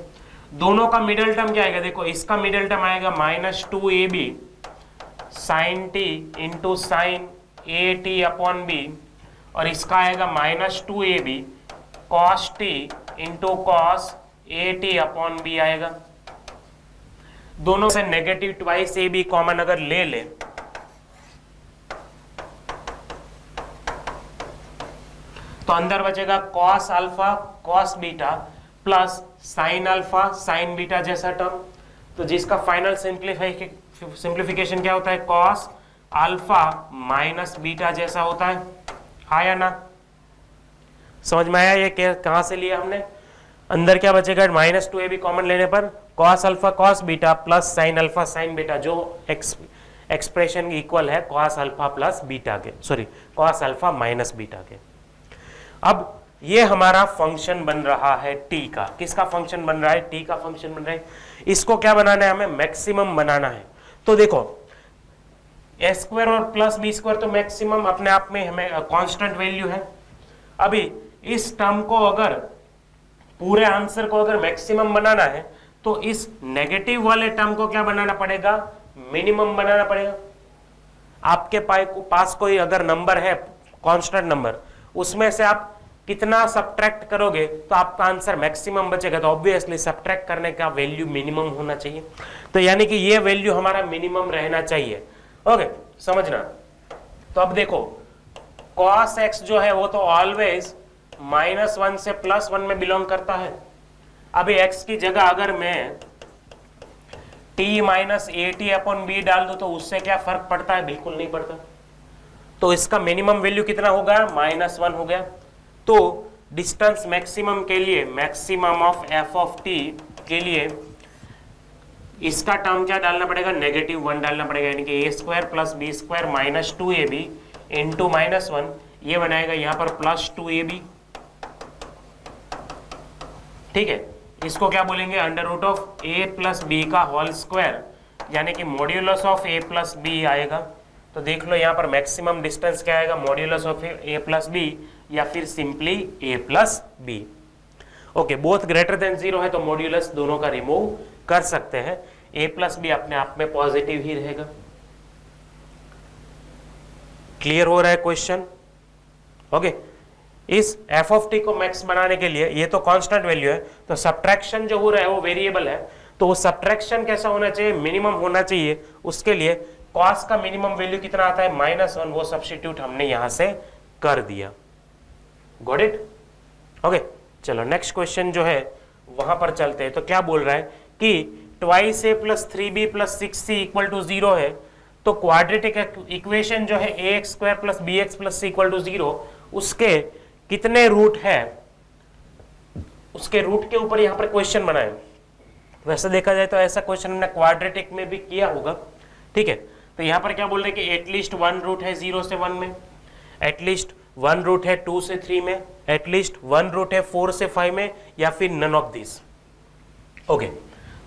दोनों का मिडल टर्म क्या आएगा, देखो इसका मिडल टर्म आएगा minus 2ab sine t into sine a t upon b और इसका आएगा minus 2ab cos t into cos a t upon b आएगा। दोनों से negative twice a b common अगर ले ले तो अंदर बचेगा cos alpha cos beta plus sine alpha sine beta जैसा टर्म, तो जिसका फाइनल सिंप्लीफिकेशन क्या होता है, कॉस अल्फा माइनस बीटा जैसा होता है। आया ना, समझ में आया ये कहां से लिया हमने। अंदर क्या बचेगा, माइनस 2ab कॉमन लेने पर cos alpha cos beta plus sine alpha sine beta, जो एक्सप्रेशन इक्वल है कॉस अल्फा प्लस बीटा के, sorry cos alpha minus beta के। अब ये हमारा फंक्शन बन रहा है t का, किसका फंक्शन बन रहा है, t का फंक्शन बन रहा है। इसको क्या बनाना है, हमें मैक्सिमम बनाना है। तो देखो a स्क्वायर और प्लस बी स्क्वायर तो मैक्सिमम अपने आप में हमें कांस्टेंट वैल्यू है। अभी इस टर्म को अगर पूरे आंसर को अगर मैक्सिमम बनाना है तो इस नेगेटिव वाले टर्म को क्या बनाना पड़ेगा, मिनिमम बनाना पड़ेगा। आपके पास कोई अगर नंबर है कांस्टेंट नंबर, उसमें से आप कितना सब्ट्रैक्ट करोगे तो आपका आंसर मैक्सिमम बचेगा, तो ऑब्वियसली सब्ट्रैक्ट करने का वैल्यू मिनिमम होना चाहिए। तो यानी कि ये वैल्यू हमारा मिनिमम रहना चाहिए। ओके, समझना। तो अब देखो cos x जो है वो तो ऑलवेज -1 से +1 में बिलोंग करता है। अभी x की जगह अगर मैं t minus a t upon b डाल दूं तो उससे क्या फर्क पड़ता है, बिल्कुल नहीं पड़ता। तो इसका मिनिमम वैल्यू कितना हो गया, -1 हो गया। तो डिस्टेंस मैक्सिमम के लिए, maximum of F of T के लिए इसका टर्म क्या डालना पड़ेगा, -1 डालना पड़ेगा, यानी कि a square plus b square minus 2ab into -1, ये बनाएगा यहाँ पर प्लस 2ab। ठीक है, इसको क्या बोलेंगे, under root of a plus b का होल स्क्वायर, यानी कि modulus of a plus b आएगा। तो देख लो यहाँ पर मैक्सिमम डिस्टेंस क्या आएगा, modulus of a plus b या फिर simply a plus b. Okay, both greater than 0 है तो मॉड्यूलस दोनों का रिमूव कर सकते हैं। a प्लस बी अपने आप में पॉजिटिव ही रहेगा। क्लियर हो रहा है क्वेश्चन। ओके, इस f ऑफ t को मैक्स बनाने के लिए, ये तो कांस्टेंट वैल्यू है, तो सब्ट्रैक्शन जो हो रहा है वो वेरिएबल है, तो वो सब्ट्रैक्शन कैसा होना चाहिए, मिनिमम होना चाहिए। उसके लिए cos का मिनिमम वैल्यू कितना आता है, -1, वो सब्स्टिट्यूट हमने यहां से कर दिया। Got it. ओके, चलो नेक्स्ट क्वेश्चन जो है वहां पर चलते हैं। तो क्या बोल रहा है कि 2a + 3b + 6c = 0 है, तो क्वाड्रेटिक इक्वेशन जो है ax square plus b x plus c equal to 0, उसके कितने रूट है, उसके रूट के ऊपर यहां पर क्वेश्चन बनाए। वैसे देखा जाए तो ऐसा क्वेश्चन हमने क्वाड्रेटिक में भी किया होगा, ठीक है। तो यहां पर क्या बोल रहे हैं कि एटलीस्ट 1 रूट है 0 से 1 में, एटलीस्ट 1 रूट है 2 से 3 में, एटलीस्ट 1 रूट है 4 से 5 में, या फिर नन ऑफ दिस। ओके,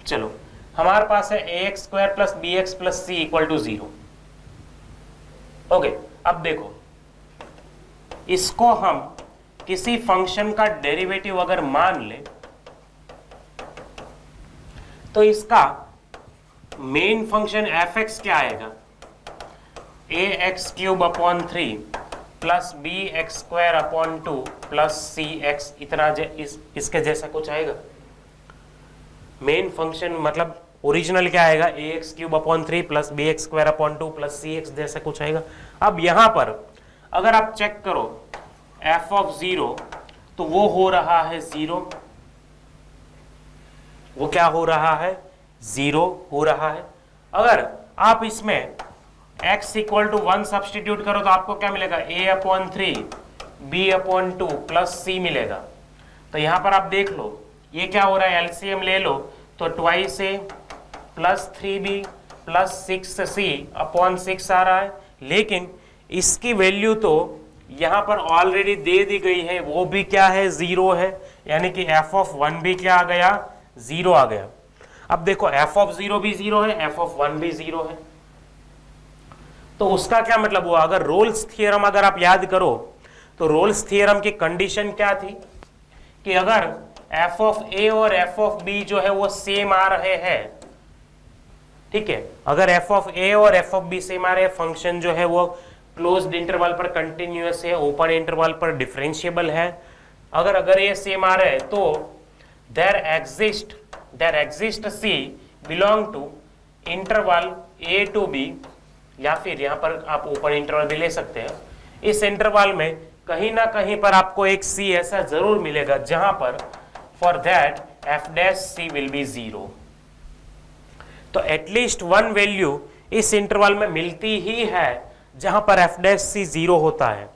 चलो हमारे पास है ax square plus b x plus c equal to 0। Okay, अब देखो इसको हम किसी फंक्शन का डेरिवेटिव अगर मान ले तो इसका मेन फंक्शन fx क्या आएगा, ax cube upon 3 plus b x square upon 2 plus c x, इतना इसके जैसा कुछ आएगा। मेन फंक्शन मतलब ओरिजिनल क्या आएगा, ax cube upon 3 plus b x square upon 2 plus c x जैसा कुछ आएगा। अब यहां पर अगर आप चेक करो f ऑफ 0, तो वो हो रहा है 0, वो क्या हो रहा है, 0 हो रहा है। अगर आप इसमें x इक्वल टू 1 सब्सटीट्यूट करो तो आपको क्या मिलेगा, a upon 3 b upon 2 plus c मिलेगा। तो यहां पर आप देख लो ये क्या हो रहा है, एलसीएम ले लो तो twice a plus 3b plus 6c upon 6 आ रहा है, लेकिन इसकी वैल्यू तो यहां पर ऑलरेडी दे दी गई है, वो भी क्या है, 0 है, यानी कि f ऑफ 1 भी क्या आ गया, 0 आ गया। अब देखो f ऑफ 0 भी 0 है, f ऑफ 1 भी 0 है, तो उसका क्या मतलब हुआ, अगर रोल्स थ्योरम अगर आप याद करो तो रोल्स थ्योरम की कंडीशन क्या थी कि अगर f ऑफ a और f ऑफ b जो है वो सेम आ रहे हैं, ठीक है, अगर f ऑफ a और f ऑफ b सेम आ रहे हैं, फंक्शन जो है वो क्लोज्ड इंटरवल पर कंटिन्यूअस है, ओपन इंटरवल पर डिफरेंशिएबल है, अगर ये सेम आ रहे हैं तो there exist c belong to interval a to b, या फिर यहां पर आप ओपन इंटरवल भी ले सकते हैं। इस इंटरवल में कहीं ना कहीं पर आपको एक c ऐसा जरूर मिलेगा जहां पर for that f dash c will be 0। तो एटलीस्ट 1 वैल्यू इस इंटरवल में मिलती ही है जहां पर f डैश c 0 होता है।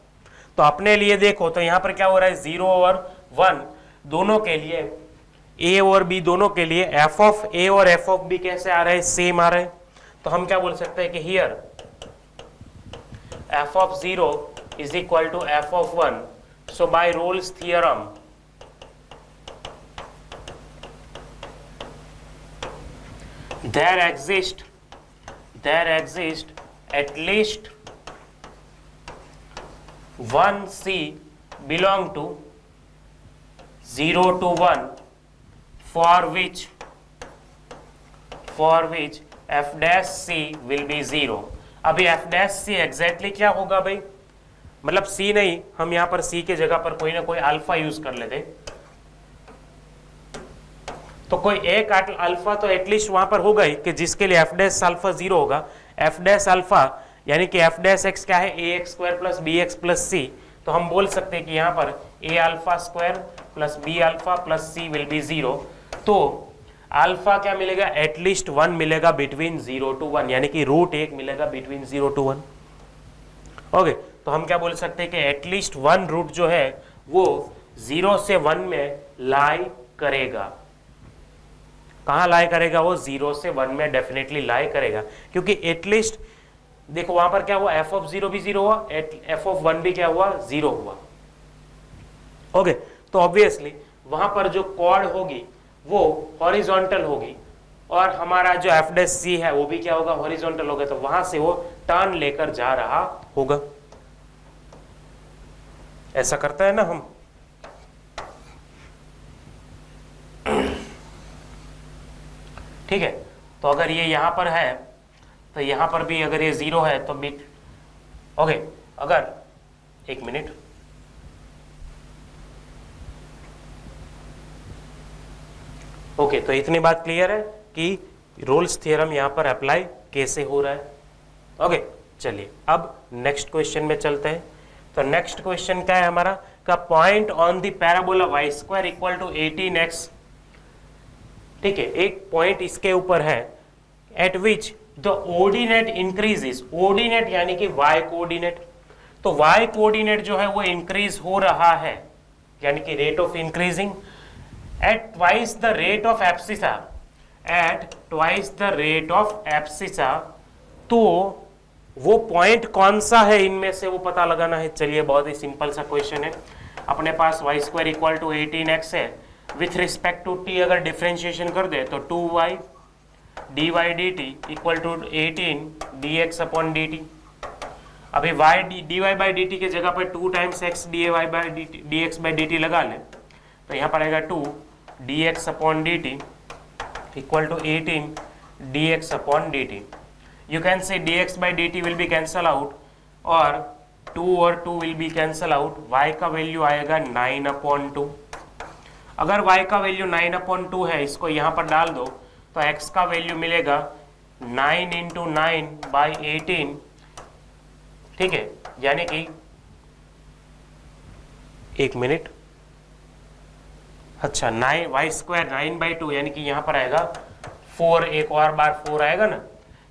तो अपने लिए देखो तो यहां पर क्या हो रहा है, 0 और 1 दोनों के लिए, a और b दोनों के लिए f ऑफ a और f ऑफ b कैसे आ रहे हैं, सेम आ रहे हैं। तो हम क्या बोल सकते हैं कि here f of 0 is equal to f of 1. So by Rolle's theorem, there exist at least one c belong to 0 to 1 for which f dash c will be 0. अभी f डैश सी एग्जैक्टली क्या होगा भाई, मतलब c नहीं, हम यहां पर c के जगह पर कोई ना कोई अल्फा यूज कर लेते, तो कोई एक अल्फा तो एटलीस्ट वहां पर होगा ही कि जिसके लिए f डैश अल्फा 0 होगा। f डैश अल्फा यानी कि f डैश x क्या है, ax square plus b x plus c. तो हम बोल सकते हैं कि यहां पर a alpha square plus b alpha plus c will be 0। तो अल्फा क्या मिलेगा, एटलीस्ट 1 मिलेगा बिटवीन 0 टू 1, यानी कि रूट 1 मिलेगा बिटवीन 0 टू 1। ओके, तो हम क्या बोल सकते हैं कि एटलीस्ट 1 रूट जो है वो 0 से 1 में लाई करेगा। कहां लाई करेगा, वो 0 से 1 में डेफिनेटली लाई करेगा, क्योंकि एटलीस्ट देखो वहां पर क्या हुआ, f ऑफ 0 भी 0 हुआ, f ऑफ 1 भी क्या हुआ, 0 हुआ। ओके, तो ऑब्वियसली वहां पर जो कॉर्ड होगी वो हॉरिजॉन्टल होगी, और हमारा जो f डैश c है वो भी क्या होगा, हॉरिजॉन्टल होगा, तो वहां से वो टर्न लेकर जा रहा होगा। ऐसा करता है ना हम। ठीक है, तो अगर ये यहां पर है तो यहां पर भी अगर ये 0 है तो बिट, ओके, अगर एक मिनट, ओके, तो इतनी बात क्लियर है कि रोल्स थ्योरम यहां पर अप्लाई कैसे हो रहा है। ओके, चलिए अब नेक्स्ट क्वेश्चन में चलते हैं। तो नेक्स्ट क्वेश्चन क्या है हमारा, का point on the parabola y square equal to 18x, ठीक है, एक पॉइंट इसके ऊपर है at which the ordinate increases, ordinate यानी कि y कोऑर्डिनेट, तो y कोऑर्डिनेट जो है वो इंक्रीज हो रहा है, यानी कि rate of increasing at twice the rate of abscissa, at twice the rate of abscissa. तो वो पॉइंट कौन सा है इनमें से वो पता लगाना है। चलिए बहुत ही सिंपल सा क्वेश्चन है, अपने पास y square equal to 18x है, विथ रिस्पेक्ट टू t अगर डिफ्रेंशिएशन कर दे तो 2y dy dt equal to 18 dx upon dt। अभी y dy बाई dt की जगह पर 2 times x dy by dx by dt लगा ले तो यहाँ पर आएगा 2 dx upon dt equal to 18 dx upon dt। You can say dx by dt will be cancel out और 2 और 2 will be cancel out, y का वैल्यू आएगा 9 अपॉन 2। अगर y का वैल्यू 9 अपॉन 2 है, इसको यहाँ पर डाल दो तो x का वैल्यू मिलेगा 9 इंटू 9 बाई 18, ठीक है, यानी कि एक मिनट, अच्छा 9 वाई स्क्वायर 9 बाई 2 यानी कि यहाँ पर आएगा 4, एक और बार 4 आएगा ना,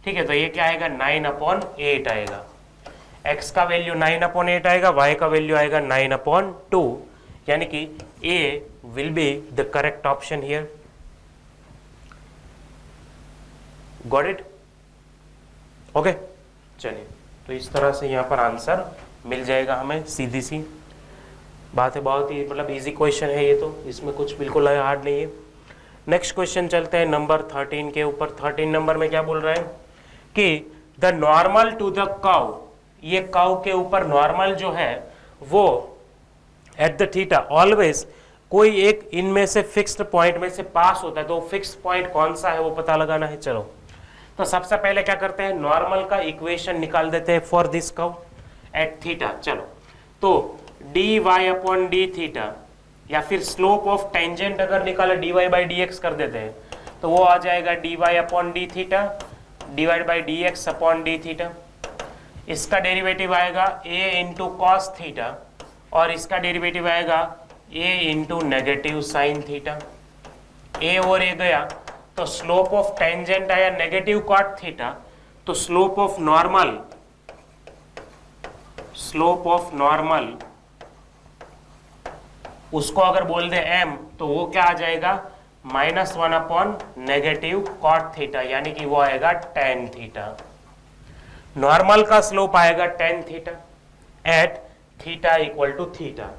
ठीक है, तो ये क्या आएगा 9 अपॉन 8 आएगा, x का वैल्यू 9 अपॉन 8 आएगा, y का वैल्यू आएगा 9 अपॉन 2, यानी कि a will be the correct option here. Got it? Okay, चलिए, तो इस तरह से यहाँ पर आंसर मिल जाएगा हमें, सीधी सी बात है, बहुत ही मतलब इजी क्वेश्चन है ये, तो इसमें कुछ बिल्कुल हार्ड नहीं है। नेक्स्ट क्वेश्चन चलते हैं नंबर 13 के ऊपर। 13 नंबर में क्या बोल रहा है कि the normal to the curve, ये काउ के ऊपर नॉर्मल जो है वो एट द थीटा ऑलवेज कोई एक इनमें से फिक्स्ड पॉइंट में से पास होता है, तो फिक्स्ड पॉइंट कौन सा है वो पता लगाना है। चलो, तो सबसे पहले क्या करते हैं, नॉर्मल का इक्वेशन निकाल देते हैं for this curve at theta. चलो, तो d y upon d theta या फिर स्लोप ऑफ टेंजेंट अगर निकाले d y by d x कर देते हैं तो वो आ जाएगा d y upon d theta divide by d x upon d theta. इसका डेरिवेटिव आएगा ए इंटू कॉस थीटा और इसका डेरिवेटिव आएगा a into negative sine theta. A और ए गया तो स्लोप ऑफ टेंजेंट आया नेगेटिव कॉट थीटा, तो स्लोप ऑफ नॉर्मल उसको अगर बोल दे m तो वो क्या आ जाएगा -1 अपॉन नेगेटिव कॉट थीटा, यानी कि वो आएगा tan थीटा। नॉर्मल का स्लोप आएगा tan theta at theta equal to theta.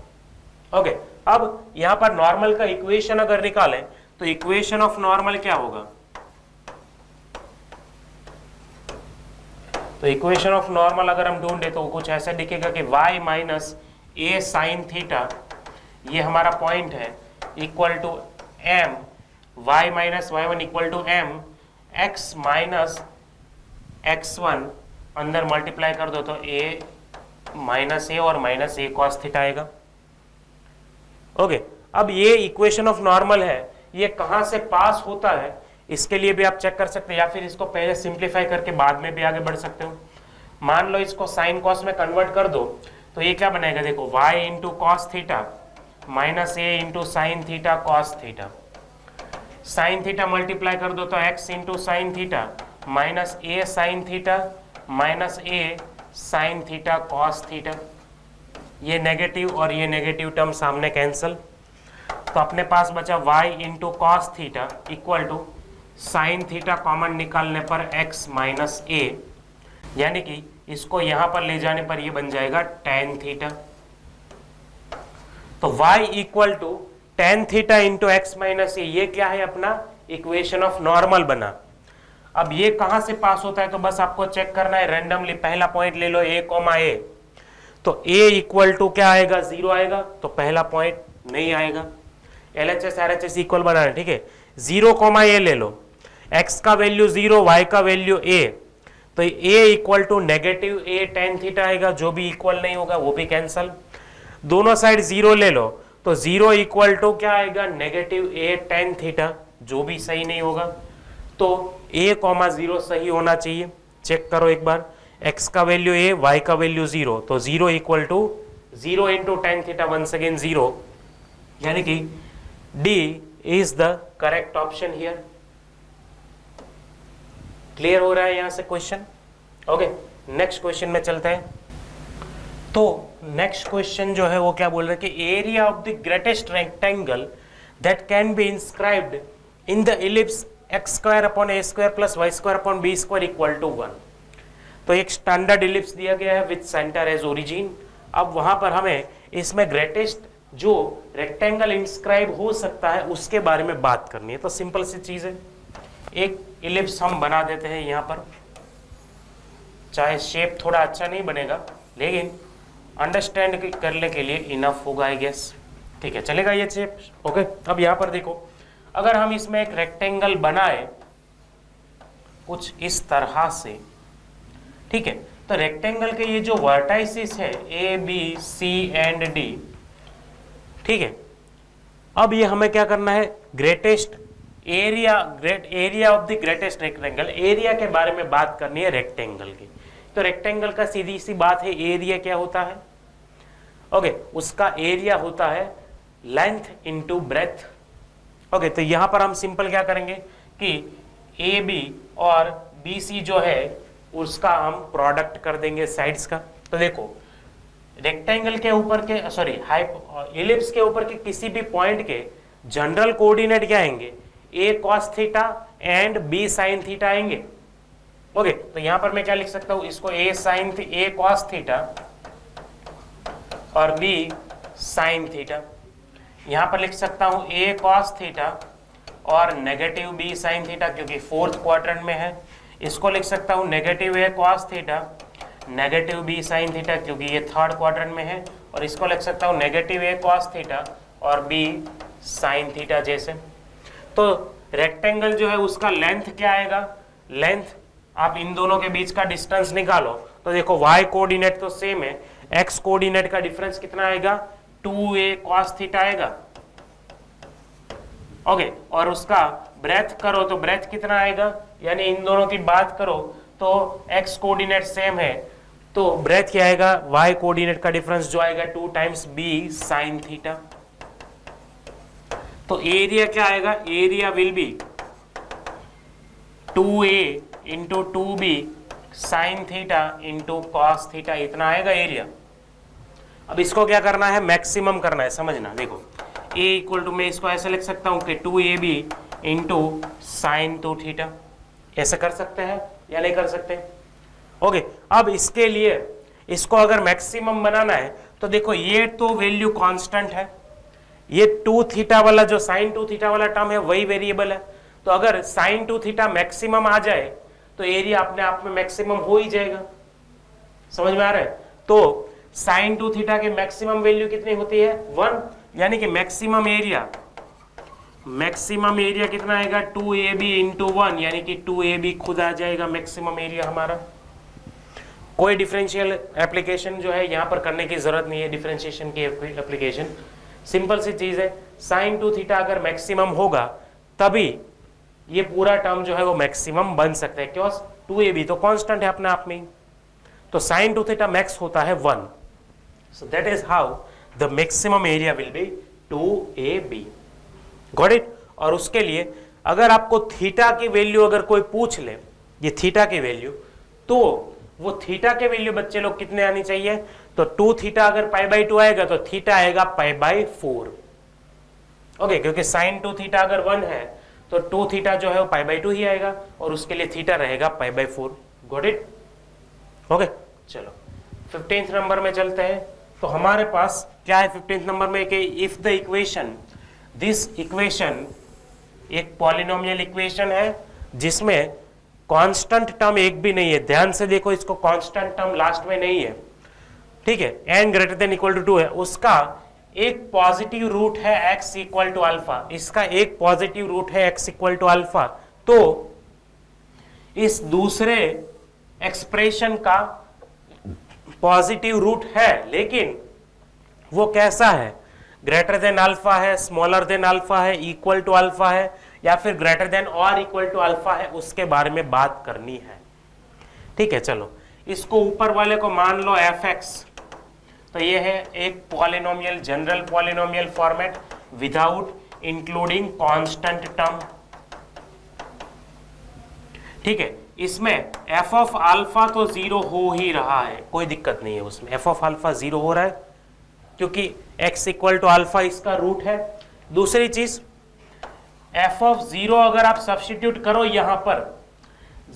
Okay, अब यहां पर नॉर्मल का इक्वेशन अगर निकालें तो इक्वेशन ऑफ नॉर्मल क्या होगा, तो इक्वेशन ऑफ नॉर्मल अगर हम ढूंढे तो कुछ ऐसा दिखेगा कि y minus a sign theta, ये हमारा पॉइंट है, equal to m y minus y1 equal to m x minus x1 अंदर मल्टीप्लाई कर दो तो a माइनस ए और माइनस ए कॉस थीटा आएगा। ओके, अब ये इक्वेशन ऑफ नॉर्मल है, ये कहां से पास होता है इसके लिए भी आप चेक कर सकते हैं, या फिर इसको पहले सिंप्लीफाई करके बाद में भी आगे बढ़ सकते हो। मान लो इसको साइन कॉस में कन्वर्ट कर दो तो ये क्या बनेगा, देखो y into cos theta minus a into sin theta cos theta. Sin theta multiply कर दो तो x into sin theta minus a sign theta minus a sign theta cos theta. ये नेगेटिव और ये नेगेटिव टर्म सामने cancel, तो अपने पास बचा y into cos theta equal to sine theta common निकालने पर x माइनस ए, यानी कि इसको यहां पर ले जाने पर ये बन जाएगा tan थीटा। तो y equal to tan theta into x minus a, ये क्या है अपना इक्वेशन ऑफ नॉर्मल बना। अब ये कहां से पास होता है तो बस आपको चेक करना है रैंडमली, पहला पॉइंट ले लो a कॉमा ए, तो a इक्वल टू क्या आएगा 0 आएगा, तो पहला पॉइंट नहीं आएगा। LHS RHS इक्वल बनाना, ठीक है, 0 कॉमा ए ले लो, x का वैल्यू 0 y का वैल्यू a, तो a equal to negative a tan theta आएगा, जो भी इक्वल नहीं होगा वो भी कैंसल। दोनों साइड 0 ले लो तो 0 इक्वल टू क्या आएगा नेगेटिव ए tan थीटा, जो भी सही नहीं होगा, तो a कॉमा 0 सही होना चाहिए। चेक करो एक बार, x का वैल्यू a y का वैल्यू 0, तो 0 equal to 0 into tan theta once again 0, यानी कि D is the correct option here. Clear हो रहा है यहां से क्वेश्चन? ओके, नेक्स्ट क्वेश्चन में चलते हैं। तो नेक्स्ट क्वेश्चन जो है वो क्या बोल रहे हैं कि area of the greatest rectangle that can be inscribed in the ellipse x square upon a square plus y square upon b square equal to 1। तो एक स्टैंडर्ड इलिप्स दिया गया है विथ सेंटर एज ओरिजिन। अब वहां पर हमें इसमें ग्रेटेस्ट जो रेक्टेंगल इंस्क्राइब हो सकता है उसके बारे में बात करनी है। तो सिंपल सी चीज है, एक इलिप्स हम बना देते हैं यहाँ पर, चाहे शेप थोड़ा अच्छा नहीं बनेगा लेकिन अंडरस्टैंड करने के लिए इनफ होगा आई गेस। ठीक है, चलेगा ये शेप। ओके, अब यहाँ पर देखो, अगर हम इसमें एक रेक्टेंगल बनाए कुछ इस तरह से, ठीक है, तो रेक्टेंगल के ये जो वर्टाइसिस है A B C and D, ठीक है, अब ये हमें क्या करना है, greatest area of the greatest rectangle, area के बारे में बात करनी है रेक्टेंगल की। तो रेक्टेंगल का सीधी सी बात है, एरिया क्या होता है? ओके, उसका एरिया होता है लेंथ इनटू ब्रेथ। ओके, तो यहां पर हम सिंपल क्या करेंगे कि ए बी और बी सी जो है उसका हम प्रोडक्ट कर देंगे साइड्स का। तो देखो, रेक्टेंगल के ऊपर के इलिप्स के ऊपर के किसी भी पॉइंट के जनरल कोऑर्डिनेट क्या आएंगे, a cos theta and b sin theta आएंगे। ओके, तो यहां पर मैं क्या लिख सकता हूं, इसको ए कॉस थीटा और बी साइन थीटा। यहां पर लिख सकता हूं ए कॉस थीटा और नेगेटिव बी साइन थीटा, क्योंकि फोर्थ क्वाड्रेंट में है। इसको लिख सकता हूं negative a cos theta negative b sin theta, क्योंकि ये थर्ड क्वाड्रेंट में है। और इसको लिख सकता हूं नेगेटिव ए कॉस थीटा और बी साइन थीटा जैसे। तो रेक्टेंगल जो है उसका लेंथ क्या आएगा, लेंथ आप इन दोनों के बीच का डिस्टेंस निकालो तो देखो y कोऑर्डिनेट तो सेम है, x कोऑर्डिनेट का डिफरेंस कितना आएगा, 2a cos थीटा आएगा। ओके, और उसका ब्रेथ करो तो ब्रेथ कितना आएगा, यानी इन दोनों की बात करो तो x कोऑर्डिनेट सेम है तो ब्रेथ क्या आएगा, y कोऑर्डिनेट का डिफरेंस जो आएगा 2 टाइम्स b साइन थीटा। तो एरिया क्या आएगा, area will be 2a into 2b sine theta into cos theta, इतना आएगा एरिया। अब इसको क्या करना है, मैक्सिमम करना है, समझना। देखो a इक्वल टू, मैं इसको ऐसे लिख सकता हूं कि 2ab इंटू साइन 2 थीटा, ऐसे कर सकते हैं या नहीं कर सकते? ओके, अब इसके लिए इसको अगर मैक्सिमम बनाना है तो देखो ये तो वैल्यू कांस्टेंट है, ये 2 थीटा वाला जो साइन 2 थीटा वाला टर्म है वही वेरिएबल है। तो अगर साइन 2 थीटा मैक्सिमम आ जाए तो एरिया अपने आप में मैक्सिमम हो ही जाएगा। समझ में आ रहा है? तो साइन 2 थीटा के मैक्सिमम वैल्यू कितनी होती है, 1, यानी कि मैक्सिमम एरिया कितना आएगा, 2ab इंटू 1, यानी कि 2ab खुद आ जाएगा मैक्सिमम एरिया हमारा। कोई डिफरेंशियल एप्लीकेशन जो है यहां पर करने की जरूरत नहीं है, डिफरेंशिएशन की एप्लीकेशन सिंपल सी चीज है। साइन 2 थीटा अगर मैक्सिमम होगा तभी ये पूरा टर्म जो है वो मैक्सिमम बन सकता है, क्यों, 2ab तो कांस्टेंट है अपने आप में, तो साइन 2 थीटा मैक्स होता है 1, so that is how the maximum area will be 2ab। Got it? और उसके लिए अगर आपको थीटा की वैल्यू अगर कोई पूछ ले, ये थीटा की वैल्यू, तो वो थीटा के वैल्यू बच्चे लोग कितने आनी चाहिए, तो 2 थीटा अगर π/2 आएगा तो थीटा आएगा π/4। ओके, क्योंकि साइन 2 थीटा अगर 1 है तो 2 थीटा जो है वो π/2 ही आएगा और उसके लिए थीटा रहेगा π/4। Got it? ओके, चलो 15th नंबर में चलते हैं। तो हमारे पास क्या है 15th नंबर में कि if the equation, this equation एक पॉलिनोमियल इक्वेशन है जिसमें कांस्टेंट टर्म एक भी नहीं है। ध्यान से देखो, इसको कांस्टेंट टर्म लास्ट में नहीं है, ठीक है, n greater than equal to 2 है, उसका एक पॉजिटिव रूट है x इक्वल टू अल्फा, इसका एक पॉजिटिव रूट है x इक्वल टू अल्फा। तो इस दूसरे एक्सप्रेशन का पॉजिटिव रूट है, लेकिन वो कैसा है, ग्रेटर देन अल्फा है, स्मॉलर देन अल्फा है, इक्वल टू अल्फा है, या फिर ग्रेटर देन और इक्वल टू अल्फा है, उसके बारे में बात करनी है। ठीक है, चलो इसको ऊपर वाले को मान लो fx, तो ये है एक polynomial, general polynomial format without including constant term. ठीक है, इसमें एफ ऑफ अल्फा तो जीरो हो ही रहा है, कोई दिक्कत नहीं है उसमें, एफ ऑफ अल्फा जीरो हो रहा है क्योंकि x इक्वल टू अल्फा इसका रूट है। दूसरी चीज एफ ऑफ जीरो अगर आप सब्स्टिट्यूट करो यहां पर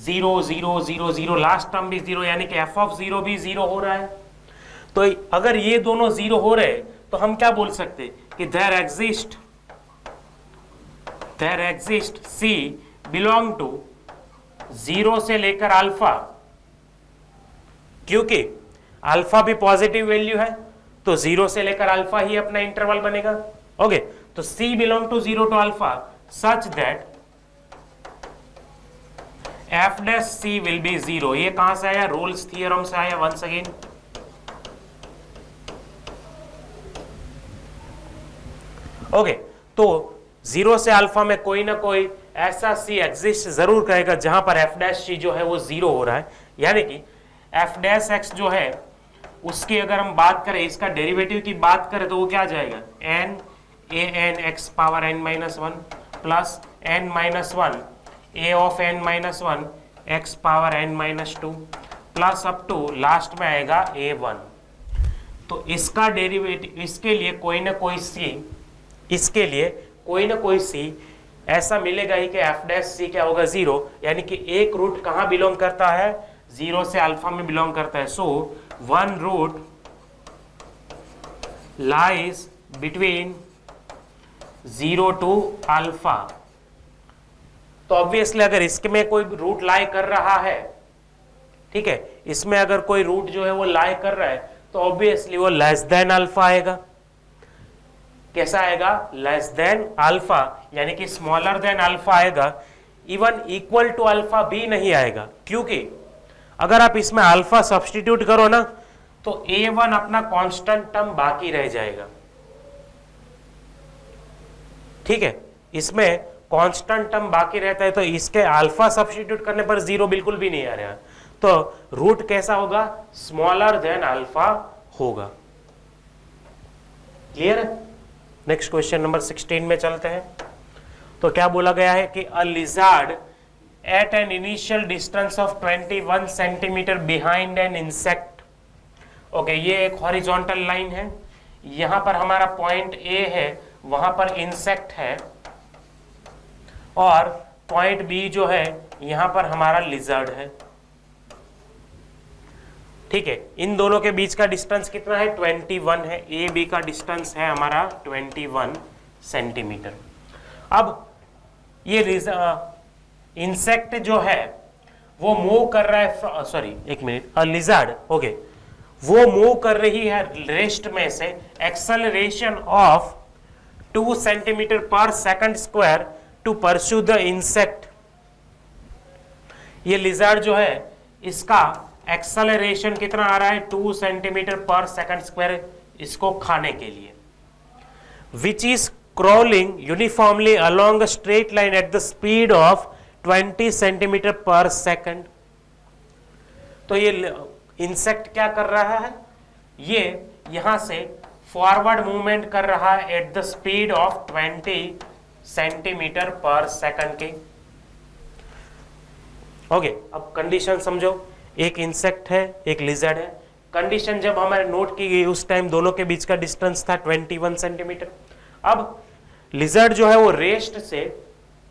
0 0 0 0 लास्ट टर्म भी जीरो, यानी कि एफ ऑफ जीरो भी जीरो हो रहा है। तो अगर ये दोनों जीरो हो रहे तो हम क्या बोल सकते कि there exist c belong to 0 से लेकर अल्फा, क्योंकि अल्फा भी पॉजिटिव वैल्यू है तो 0 से लेकर अल्फा ही अपना इंटरवल बनेगा। ओके, तो C belong to 0 to alpha such that f dash C will be 0। ये कहां से आया? रोल्स थियरम से आया। वंस अगेन, ओके, तो 0 से अल्फा में कोई ना कोई ऐसा C एग्जिस्ट जरूर करेगा जहां पर f डैश C जो है वो 0 हो रहा है, यानी कि f डैश x जो है उसकी अगर हम बात करें, इसका डेरिवेटिव की बात करें तो वो क्या आ जाएगा? n a n x power n minus 1 plus n minus 1 a of n minus 1 x power n minus 2 plus up to last में आएगा a1। तो इसका डेरिवेटिव, इसके लिए कोई ना कोई c, इसके लिए कोई ना कोई c ऐसा मिलेगा ही कि f डैश c क्या होगा? 0, यानी कि एक रूट कहाँ बिलोंग करता है? 0 से अल्फा में बिलोंग करता है। So one root lies between 0 to alpha. तो ऑब्वियसली अगर इसके में कोई रूट लाई कर रहा है, ठीक है, इसमें अगर कोई रूट जो है वो लाई कर रहा है तो ऑब्वियसली वो लेस देन अल्फा आएगा। कैसा आएगा? लेस देन अल्फा, यानी कि स्मॉलर देन अल्फा आएगा। इवन इक्वल टू अल्फा भी नहीं आएगा, क्योंकि अगर आप इसमें अल्फा सब्स्टिट्यूट करो ना तो a1 अपना कांस्टेंट टर्म बाकी रह जाएगा। ठीक है, इसमें कांस्टेंट टर्म बाकी रहता है तो इसके अल्फा सब्स्टिट्यूट करने पर 0 बिल्कुल भी नहीं आ रहा। तो रूट कैसा होगा? स्मॉलर देन अल्फा होगा। क्लियर है? नेक्स्ट क्वेश्चन नंबर 16 में चलते हैं। तो क्या बोला गया है कि a lizard at an initial distance of 21 centimetre behind an insect. Okay, ये एक हॉरिजॉन्टल लाइन है, यहां पर हमारा पॉइंट ए है, वहां पर इंसेक्ट है, और पॉइंट बी जो है यहां पर हमारा लिजर्ड है। ठीक है, इन दोनों के बीच का डिस्टेंस कितना है? 21 है। ए बी का डिस्टेंस है हमारा 21 सेंटीमीटर। अब ये इंसेक्ट जो है वो मूव कर रहा है, सॉरी एक मिनट, लिजर्ड, ओके, वो मूव कर रही है रेस्ट में से एक्सेलरेशन ऑफ 2 सेंटीमीटर पर second square to pursue the insect. ये लिजर्ड जो है इसका एक्सेलरेशन कितना आ रहा है? 2 सेंटीमीटर पर सेकंड स्क्वायर, इसको खाने के लिए। Which is crawling uniformly along a straight line at the speed of 20 centimetre पर सेकंड। तो ये इंसेक्ट क्या कर रहा है? ये यहां से फॉरवर्ड मूवमेंट कर रहा है at the speed of 20 centimetre पर सेकंड के। ओके, अब कंडीशन समझो, एक इंसेक्ट है, एक लिजर्ड है। कंडीशन जब हमारे नोट की गई उस टाइम दोनों के बीच का डिस्टेंस था 21 सेंटीमीटर। अब लिजर्ड जो है वो रेस्ट से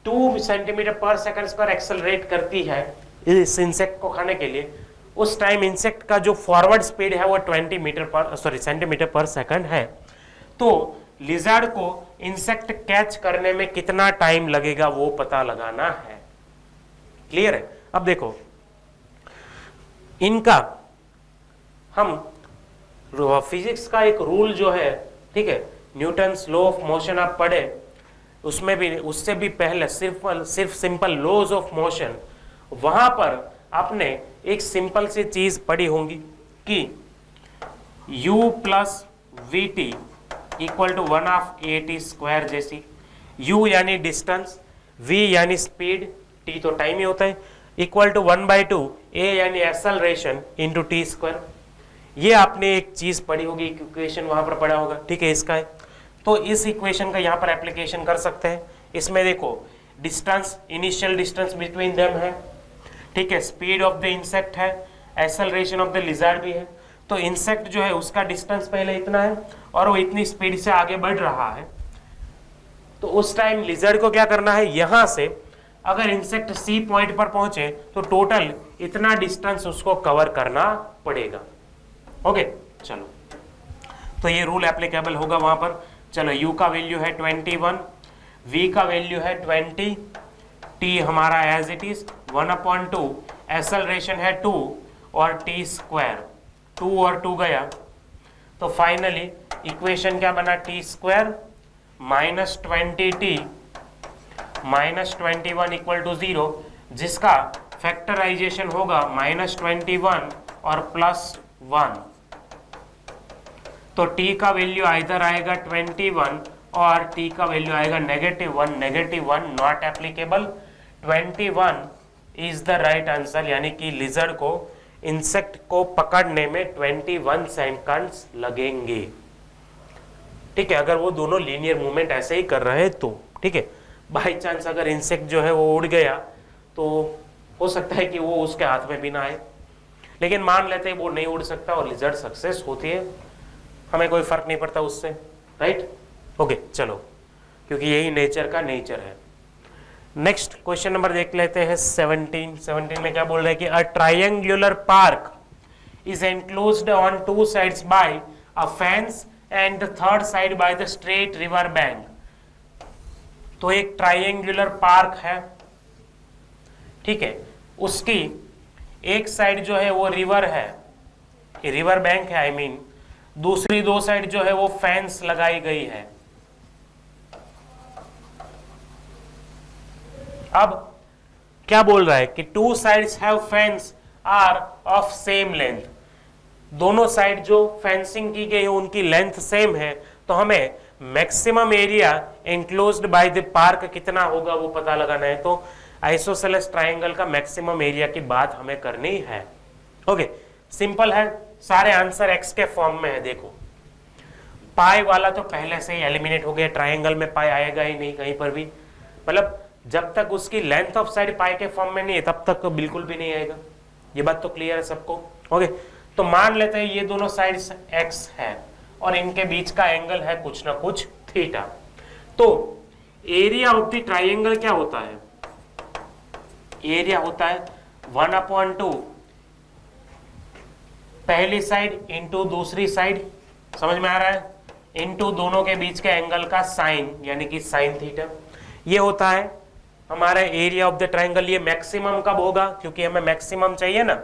2 सेंटीमीटर पर सेकंड पर एक्सेलरेट करती है इस इंसेक्ट को खाने के लिए। उस टाइम इंसेक्ट का जो फॉरवर्ड स्पीड है वो 20 सेंटीमीटर पर सेकंड है। तो लिजर्ड को इंसेक्ट कैच करने में कितना टाइम लगेगा वो पता लगाना है। क्लियर है? अब देखो, इनका हम फिजिक्स का एक रूल जो है, ठीक है, न्यूटन्स लॉ ऑफ मोशन आप पढ़े, उसमें भी, उससे भी पहले सिर्फ सिंपल लॉज ऑफ मोशन, वहां पर आपने एक सिंपल सी चीज पढ़ी होंगी कि u plus v t equal to 1/8 square जैसी। u यानी डिस्टेंस, v यानी स्पीड, t तो टाइम ही होता है, इक्वल टू 1/2 a यानी एक्सेलरेशन इंटू टी स्क्वायर। ये आपने एक चीज पढ़ी होगी, इक्वेशन वहां पर पढ़ा होगा, ठीक है, इसका है। तो इस इक्वेशन का यहाँ पर एप्लीकेशन कर सकते हैं। इसमें देखो, distance, initial distance between them है, ठीक है, स्पीड ऑफ द इंसेक्ट है, एक्सेलरेशन ऑफ द लिजर्ड भी है। तो इंसेक्ट जो है उसका डिस्टेंस पहले इतना है और वो इतनी स्पीड से आगे बढ़ रहा है, तो उस टाइम लिजर्ड को क्या करना है, यहां से अगर इंसेक्ट सी पॉइंट पर पहुंचे तो टोटल इतना डिस्टेंस उसको कवर करना पड़ेगा। ओके चलो, तो ये रूल एप्लीकेबल होगा वहां पर। चलो u का वैल्यू है 21, v का वैल्यू है 20, t हमारा एज इट इज 1/2, एक्सेलरेशन है 2 और t स्क्वायर, 2 और 2 गया, तो फाइनली इक्वेशन क्या बना, t square minus 20t minus 21 equal to 0, जिसका फैक्टराइजेशन होगा -21 और +1। तो t का वैल्यू आइदर आएगा 21 और t का वैल्यू आएगा -1, -1 not applicable, 21 is the right answer, यानी कि लिजर्ड को इंसेक्ट को पकड़ने में 21 सेकंड्स लगेंगे। ठीक है, अगर वो दोनों लीनियर मूवमेंट ऐसे ही कर रहे हैं तो। ठीक है, बाई चांस अगर इंसेक्ट जो है वो उड़ गया तो हो सकता है कि वो उसके हाथ में भी ना आए, लेकिन मान लेते हैं वो नहीं उड़ सकता और लिजर्ड सक्सेस होती है, हमें कोई फर्क नहीं पड़ता उससे, राइट। ओके चलो, क्योंकि यही नेचर का नेचर है। नेक्स्ट क्वेश्चन नंबर देख लेते हैं 17 में क्या बोल रहे हैं कि a triangular park is enclosed on 2 sides by a fence and the third side by the straight river bank. तो एक ट्रायंगुलर पार्क है, ठीक है, उसकी एक साइड जो है वो रिवर है, रिवर बैंक है, आई मीन दूसरी 2 साइड जो है वो फेंस लगाई गई है। अब क्या बोल रहा है कि 2 sides have fence are of same length, दोनों साइड जो फेंसिंग की गई है उनकी लेंथ सेम है, तो हमें maximum area enclosed by the park कितना होगा वो पता लगाना है। तो आइसोसेलेस ट्रायंगल का मैक्सिमम एरिया की बात हमें करनी है। ओके सिंपल है, सारे आंसर x के फॉर्म में है। देखो पाई वाला तो पहले से ही एलिमिनेट हो गया, ट्रायंगल में पाई आएगा ही नहीं कहीं पर भी, मतलब जब तक उसकी लेंथ ऑफ साइड पाई के फॉर्म में नहीं है तब तक तो बिल्कुल भी नहीं आएगा, ये बात तो क्लियर है सबको। ओके तो मान लेते हैं ये दोनों साइड्स x है और इनके बीच का एंगल है कुछ ना कुछ थीटा, तो एरिया ऑफ द ट्रायंगल क्या होता है, एरिया होता है 1/2 पहली साइड इंटू दूसरी साइड, समझ में आ रहा है, इंटू दोनों के बीच के एंगल का साइन यानी कि साइन थीटा, ये होता है हमारा एरिया ऑफ द ट्रायंगल। ये मैक्सिमम कब होगा, क्योंकि हमें मैक्सिमम चाहिए ना,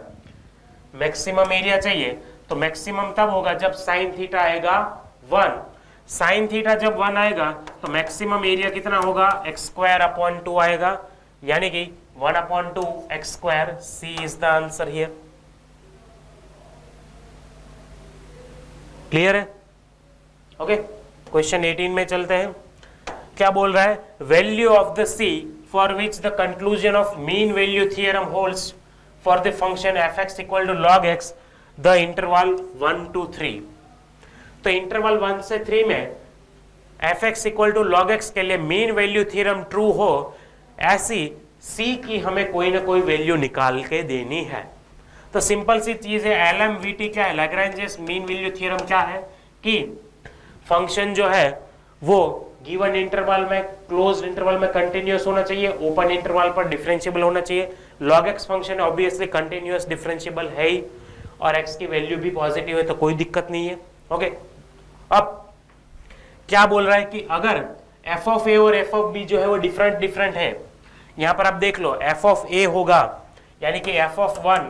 मैक्सिमम एरिया चाहिए, तो मैक्सिमम तब होगा जब साइन थीटा आएगा 1, साइन थीटा जब 1 आएगा तो मैक्सिमम एरिया कितना होगा, x²/2 आएगा, यानी कि 1/2 x², c is the answer here. Clear है? ओके क्वेश्चन 18 में चलते हैं। क्या बोल रहा है, value of the c for which the conclusion of mean value theorem holds for the function f(x) = log x the interval 1 to 3। तो interval 1 से 3 में f(x) = log x के लिए मीन वैल्यू थ्योरम ट्रू हो, ऐसी c की हमें कोई ना कोई वैल्यू निकाल के देनी है। तो सिंपल सी चीज है, LMVT क्या है, लैग्रेंज मीन वैल्यू थ्योरम क्या है कि फंक्शन जो है वो गिवन इंटरवल में, क्लोज्ड इंटरवल में कंटिन्यूअस होना चाहिए, ओपन इंटरवल पर डिफरेंशिएबल होना चाहिए। log x function obviously continuous differentiable है ही, और x की वैल्यू भी पॉजिटिव है तो कोई दिक्कत नहीं है। ओके अब क्या बोल रहा है कि अगर f(a) और f(b) जो है वो डिफरेंट है, यहां पर आप देख लो f(a) होगा यानी कि f(1)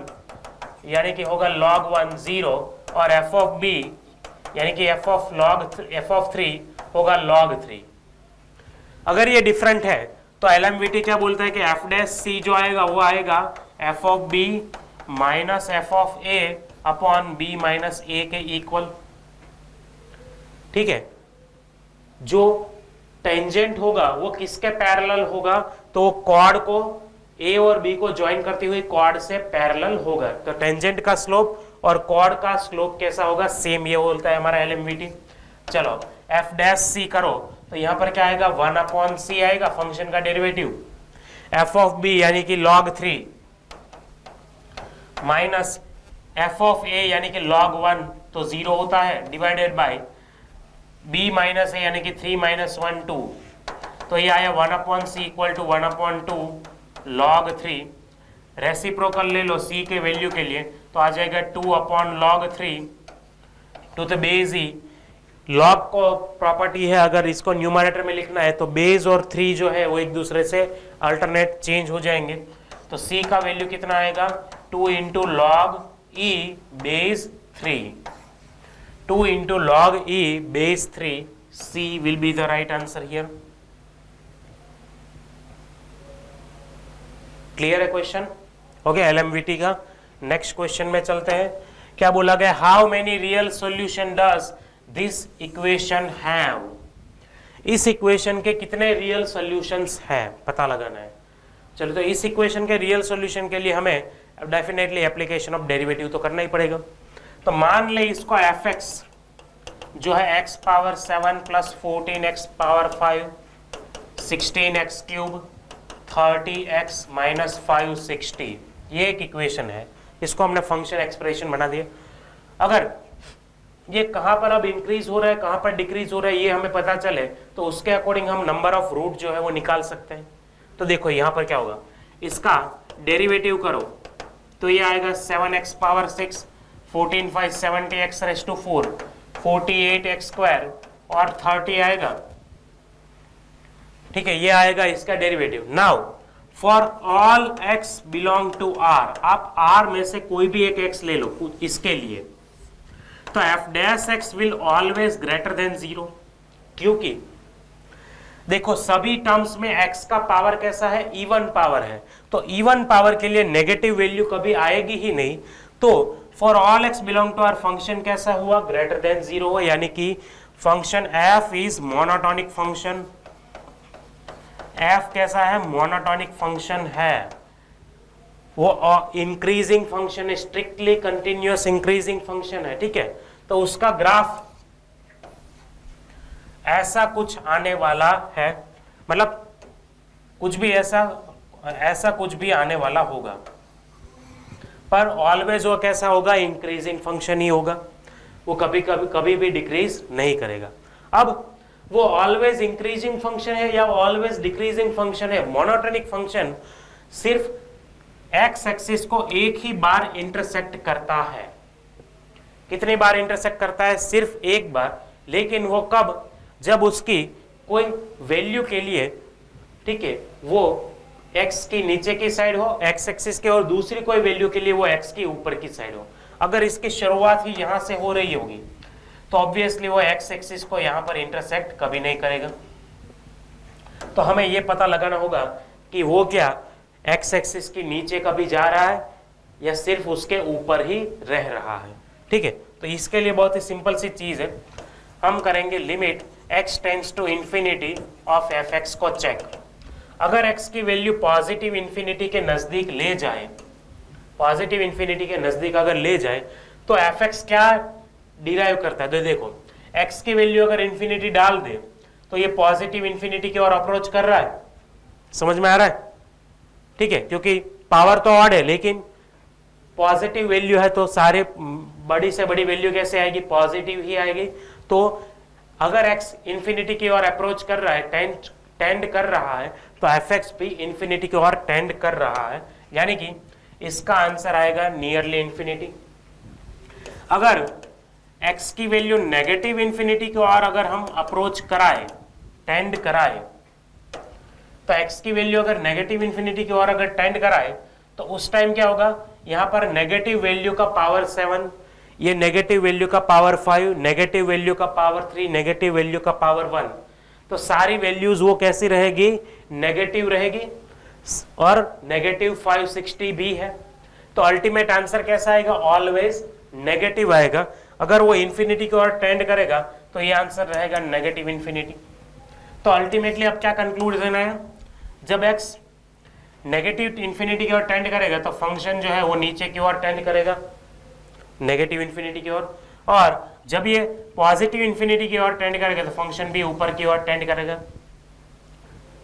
यानी कि होगा log 1 0, और f(b) यानी कि f(3) होगा log 3। अगर ये डिफरेंट है तो LMVT क्या बोलता है कि f' जो आएगा वो आएगा f(b) minus f(a)/b minus a के इक्वल। ठीक है, जो टेंजेंट होगा वो किसके पैरेलल होगा, तो कॉर्ड को a और b को ज्वाइन करती हुई कॉर्ड से पैरेलल होगा। तो टेंजेंट का स्लोप और कॉर्ड का स्लोप कैसा होगा, सेम, ये बोलता है हमारा LMVT। चलो f' करो तो यहां पर क्या आएगा, 1/c आएगा फंक्शन का डेरिवेटिव, f(b) यानी कि log 3 माइनस एफ ऑफ ए यानी कि log 1 तो 0 होता है, डिवाइडेड बाय बी माइनस ए यानी कि 3 माइनस 1 2, तो ये आया 1/c equal to 1/2 log 3। Reciprocal ले लो c के वैल्यू के लिए तो आ जाएगा 2/log 3 to the base e. Log को प्रॉपर्टी है, अगर इसको न्यूमरेटर में लिखना है तो बेस और 3 जो है वो एक दूसरे से अल्टरनेट चेंज हो जाएंगे। तो c का वैल्यू कितना आएगा 2 into log e base 3, 2 into log e base 3, c will be the right answer here. Clear है क्वेश्चन? ओके, एलएमवीटी का नेक्स्ट क्वेश्चन में चलते हैं। क्या बोला गया? How many real solution does this equation have? इस इक्वेशन के कितने रियल सॉल्यूशंस हैं पता लगाना है। चलो, तो इस इक्वेशन के रियल सॉल्यूशन के लिए हमें डेफिनेटली एप्लीकेशन ऑफ डेरिवेटिव तो करना ही पड़ेगा। तो मान ले इसको fx जो है x power 7 plus 14x power 5 16x cube 30x minus 560, ये एक इक्वेशन है। इसको हमने फंक्शन एक्सप्रेशन बना दिया। अगर ये कहाँ पर अब इंक्रीज हो रहा है, कहाँ पर डिक्रीज हो रहा है, ये हमें पता चले तो उसके अकॉर्डिंग हम नंबर ऑफ रूट जो है वो निकाल सकते हैं। तो देखो यहाँ पर क्या होगा, इसका डेरिवेटिव करो तो ये आएगा 7x power 6 14 5 70x raise to 4 48x square और 30 आएगा। ठीक है, ये आएगा इसका derivative. Now for all x belong to r, आप r में से कोई भी एक x ले लो इसके लिए, तो f dash x will always greater than 0, क्योंकि देखो सभी टर्म्स में x का पावर कैसा है, इवन पावर है। तो इवन पावर के लिए नेगेटिव वैल्यू कभी आएगी ही नहीं। तो for all x belong to r function कैसा हुआ, ग्रेटर देन 0 हुआ, यानी कि function f is monotonic function. f कैसा है, मोनोटोनिक फंक्शन है, वो इंक्रीजिंग फंक्शन है, स्ट्रिक्टली कंटिन्यूअस इंक्रीजिंग फंक्शन है। ठीक है, तो उसका ग्राफ ऐसा कुछ आने वाला है, मतलब कुछ भी ऐसा कुछ भी आने वाला होगा, पर ऑलवेज वो कैसा होगा, इंक्रीजिंग फंक्शन ही होगा, वो कभी भी डिक्रीज नहीं करेगा। अब वो ऑलवेज इंक्रीजिंग फंक्शन है या ऑलवेज डिक्रीजिंग फंक्शन है, मोनोटोनिक फंक्शन सिर्फ एक्स एक्सिस को एक ही बार इंटरसेक्ट करता है। कितनी बार इंटरसेक्ट करता है, सिर्फ एक बार, लेकिन वो कब, जब उसकी कोई वैल्यू के लिए, ठीक है, वो x की नीचे की साइड हो x एक्सिस के, और दूसरी कोई वैल्यू के लिए वो x की ऊपर की साइड हो। अगर इसकी शुरुआत ही यहां से हो रही होगी तो ऑब्वियसली वो x एक्सिस को यहां पर इंटरसेक्ट कभी नहीं करेगा। तो हमें ये पता लगाना होगा कि वो क्या x एक्सिस की नीचे कभी जा रहा है या सिर्फ उसके ऊपर ही रह रहा है। ठीक है, तो इसके लिए बहुत ही सिंपल सी चीज है, हम करेंगे limit x tends to infinity of fx को चेक। अगर x की वैल्यू पॉजिटिव इंफिनिटी के नजदीक ले जाए, पॉजिटिव इंफिनिटी के नजदीक अगर ले जाए तो fx क्या डिराइव करता है, तो देखो x की वैल्यू अगर इंफिनिटी डाल दे तो ये पॉजिटिव इंफिनिटी की ओर अप्रोच कर रहा है। समझ में आ रहा है? ठीक है, क्योंकि पावर तो ऑड है लेकिन पॉजिटिव वैल्यू है, तो सारे बड़ी से बड़ी वैल्यू कैसे आएगी, पॉजिटिव ही आएगी। तो अगर x इंफिनिटी की ओर अप्रोच कर रहा है, टेंड कर रहा है, तो fx भी इंफिनिटी की ओर टेंड कर रहा है, यानी कि इसका आंसर आएगा नियरली इंफिनिटी। अगर x की वैल्यू नेगेटिव इंफिनिटी की ओर अगर हम अप्रोच कराए, टेंड कराए, तो x की वैल्यू अगर नेगेटिव इंफिनिटी की ओर अगर टेंड कराए तो उस टाइम क्या होगा, यहां पर नेगेटिव वैल्यू का पावर 7, ये नेगेटिव वैल्यू का पावर 5, नेगेटिव वैल्यू का पावर 3, नेगेटिव वैल्यू का पावर 1, तो सारी वैल्यूज वो कैसी रहेगी, नेगेटिव रहेगी, और नेगेटिव 560 भी है। तो अल्टीमेट आंसर कैसा आएगा, ऑलवेज नेगेटिव आएगा। अगर वो इंफिनिटी की ओर टेंड करेगा तो ये आंसर रहेगा नेगेटिव इंफिनिटी। तो अल्टीमेटली अब क्या कंक्लूजन है, जब x नेगेटिव इंफिनिटी की ओर टेंड करेगा तो फंक्शन जो है वो नीचे की ओर टेंड करेगा, नेगेटिव इंफिनिटी की ओर, और जब ये पॉजिटिव इंफिनिटी की ओर टेंड करेगा तो फंक्शन भी ऊपर की ओर टेंड करेगा,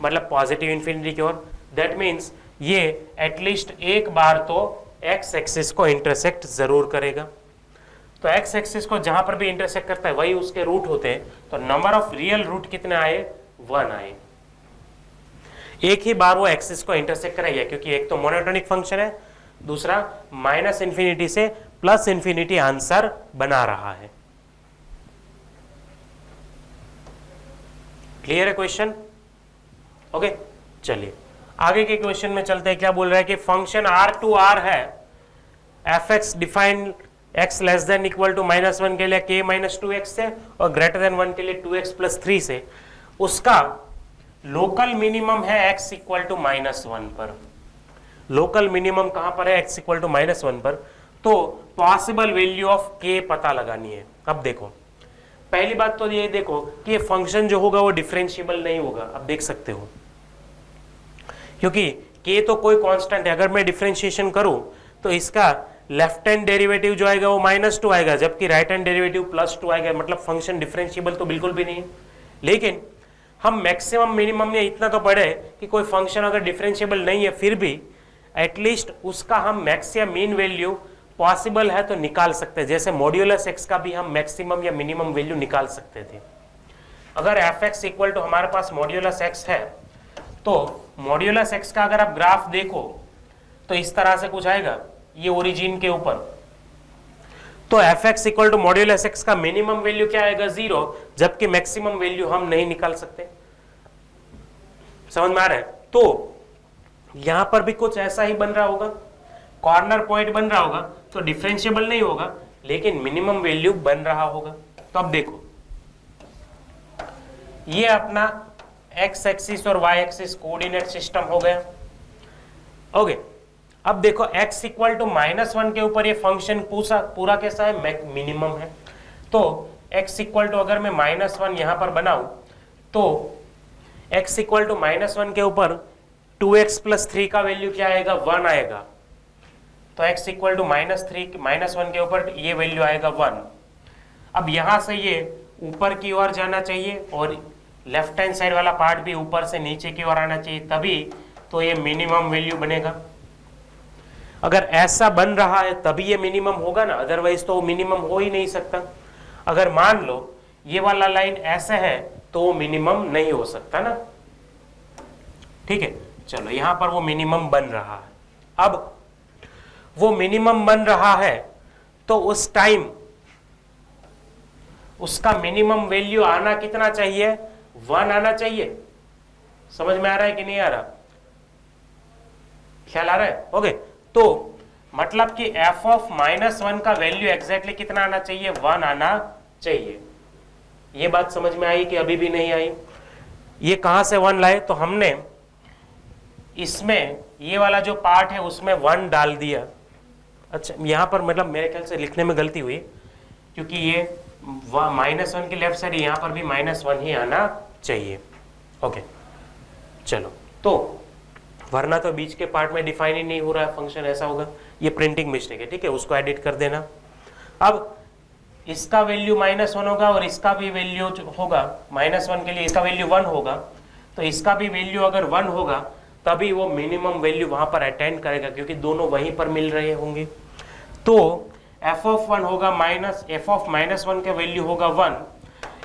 मतलब पॉजिटिव इंफिनिटी की ओर। दैट मीन्स ये एटलीस्ट एक बार तो एक्स एक्सिस को इंटरसेक्ट जरूर करेगा। तो एक्स एक्सिस को जहां पर भी इंटरसेक्ट करता है वही उसके रूट होते हैं। तो नंबर ऑफ रियल रूट कितने आए, 1 आए। एक ही बार वो एक्सिस को इंटरसेक्ट करेगा, क्योंकि एक तो मोनोटोनिक फंक्शन है, दूसरा माइनस इंफिनिटी से प्लस इंफिनिटी आंसर बना रहा है। क्लियर है क्वेश्चन? ओके, चलिए आगे के क्वेश्चन में चलते हैं। क्या बोल रहा है कि फंक्शन R टू R है, f x define x less than equal to -1 के लिए k माइनस 2x से और ग्रेटर देन 1 के लिए 2x प्लस 3 से, उसका लोकल मिनिमम है x इक्वल टू -1 पर। लोकल मिनिमम कहां पर है, x इक्वल टू -1 पर। तो पॉसिबल वैल्यू ऑफ k पता लगानी है। अब देखो, पहली बात तो ये देखो कि ये फंक्शन जो होगा वो डिफरेंशिएबल नहीं होगा। अब देख सकते हो, क्योंकि k तो कोई कांस्टेंट है। अगर मैं डिफरेंशिएशन करूं तो इसका लेफ्ट हैंड डेरिवेटिव जो आएगा वो -2 आएगा, जबकि राइट हैंड डेरिवेटिव +2 आएगा। मतलब फंक्शन डिफरेंशिएबल तो बिल्कुल भी नहीं है। लेकिन हम मैक्सिमम मिनिमम में इतना तो पढ़े कि कोई फंक्शन अगर डिफरेंशिएबल नहीं है फिर भी एटलीस्ट उसका हम मैक्स या मीन वैल्यू पॉसिबल है तो निकाल सकते हैं। जैसे मॉड्यूलस एक्स का भी हम मैक्सिमम या मिनिमम वैल्यू निकाल सकते थे। अगर एफ एक्स इक्वल टू हमारे पास मॉड्यूलस एक्स है, तो मॉड्यूलस एक्स का अगर आप ग्राफ देखो तो इस तरह से कुछ आएगा, ये ओरिजिन के ऊपर। तो f x equal to modulus x का मिनिमम वैल्यू क्या आएगा, 0, जबकि मैक्सिमम वैल्यू हम नहीं निकाल सकते। समझ में आ रहा है? तो यहां पर भी कुछ ऐसा ही बन रहा होगा, कॉर्नर पॉइंट बन रहा होगा। तो डिफरेंशिएबल नहीं होगा लेकिन मिनिमम वैल्यू बन रहा होगा। तो अब देखो, ये अपना एक्स एक्सिस और वाई एक्सिस कोऑर्डिनेट सिस्टम हो गया। ओके, अब देखो x इक्वल टू -1 के ऊपर ये फंक्शन पूरा कैसा है, मिनिमम है। तो x इक्वल टू अगर मैं -1 यहां पर बनाऊं तो x इक्वल टू -1 के ऊपर 2x प्लस 3 का वैल्यू क्या आएगा, 1 आएगा। तो x इक्वल टू -1 के ऊपर ये वैल्यू आएगा 1। अब यहां से ये ऊपर की ओर जाना चाहिए और लेफ्ट हैंड साइड वाला पार्ट भी ऊपर से नीचे की ओर आना चाहिए, तभी तो ये मिनिमम वैल्यू बनेगा। अगर ऐसा बन रहा है तभी ये मिनिमम होगा ना, अदरवाइज तो मिनिमम हो ही नहीं सकता। अगर मान लो ये वाला लाइन ऐसे है तो वो मिनिमम नहीं हो सकता ना। ठीक है, चलो यहां पर वो मिनिमम बन रहा है। अब वो मिनिमम बन रहा है तो उस टाइम उसका मिनिमम वैल्यू आना कितना चाहिए, 1 आना चाहिए। समझ में आ रहा है कि नहीं आ रहा, ख्याल आ रहा है? ओके, तो मतलब कि f ऑफ -1 का वैल्यू एग्जैक्टली कितना आना चाहिए, 1 आना चाहिए। ये बात समझ में आई कि अभी भी नहीं आई? ये कहां से 1 लाए, तो हमने इसमें ये वाला जो पार्ट है उसमें 1 डाल दिया। अच्छा, यहां पर मतलब मेरे ख्याल से लिखने में गलती हुई, क्योंकि ये -1 की लेफ्ट साइड, यहां पर भी -1 ही आना चाहिए। ओके, चलो, तो वरना तो बीच के पार्ट में डिफाइन ही नहीं हो रहा है फंक्शन, ऐसा होगा। ये प्रिंटिंग मिस्टेक है, ठीक है, उसको एडिट कर देना। अब इसका वैल्यू -1 होगा और इसका भी वैल्यू होगा -1 के लिए इसका वैल्यू 1 होगा। तो इसका भी वैल्यू अगर 1 होगा तभी वो मिनिमम वैल्यू वहां पर अटेंड करेगा, क्योंकि दोनों वहीं पर मिल रहे होंगे। तो f ऑफ 1 होगा f ऑफ -1 का वैल्यू होगा 1।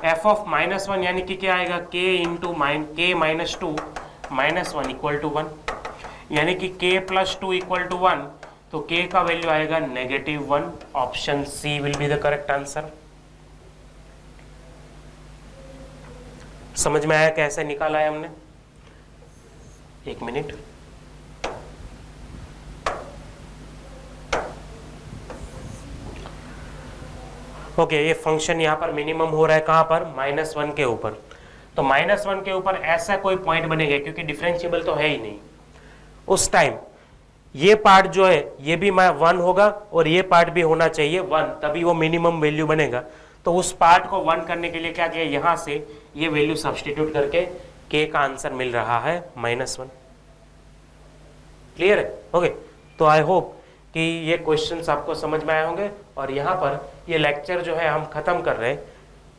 f ऑफ -1 यानी कि क्या आएगा, k into k minus 2 -1 equal to 1, यानी कि k प्लस 2 इक्वल टू 1। तो k का वैल्यू आएगा -1। Option c will be the correct answer. समझ में आया कैसे निकाला है हमने? एक मिनट, ओके, ये फंक्शन यहाँ पर मिनिमम हो रहा है कहाँ पर, -1 के ऊपर। तो -1 के ऊपर ऐसा कोई पॉइंट बनेगा, क्योंकि डिफरेंशिएबल तो है ही नहीं उस टाइम। ये पार्ट जो है ये भी 1 होगा और ये पार्ट भी होना चाहिए 1, तभी वो मिनिमम वैल्यू बनेगा। तो उस पार्ट को 1 करने के लिए क्या किया, यहाँ से ये वैल्यू सब्सटीट्यूट करके k का आंसर मिल रहा है -1। क्लियर है? ओके, तो आई होप कि ये क्वेश्चंस आपको समझ में आए होंगे और यहाँ पर ये लेक्चर जो है हम खत्म कर रहे हैं।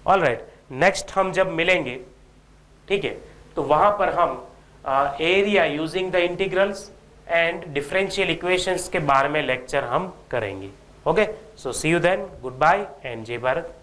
ऑलराइट, नेक्स्ट हम जब मिलेंगे, ठीक है, तो वहाँ पर हम area using the integrals and differential equations के बारे में लेक्चर हम करेंगे। Okay, so see you then, good bye and जय भारत।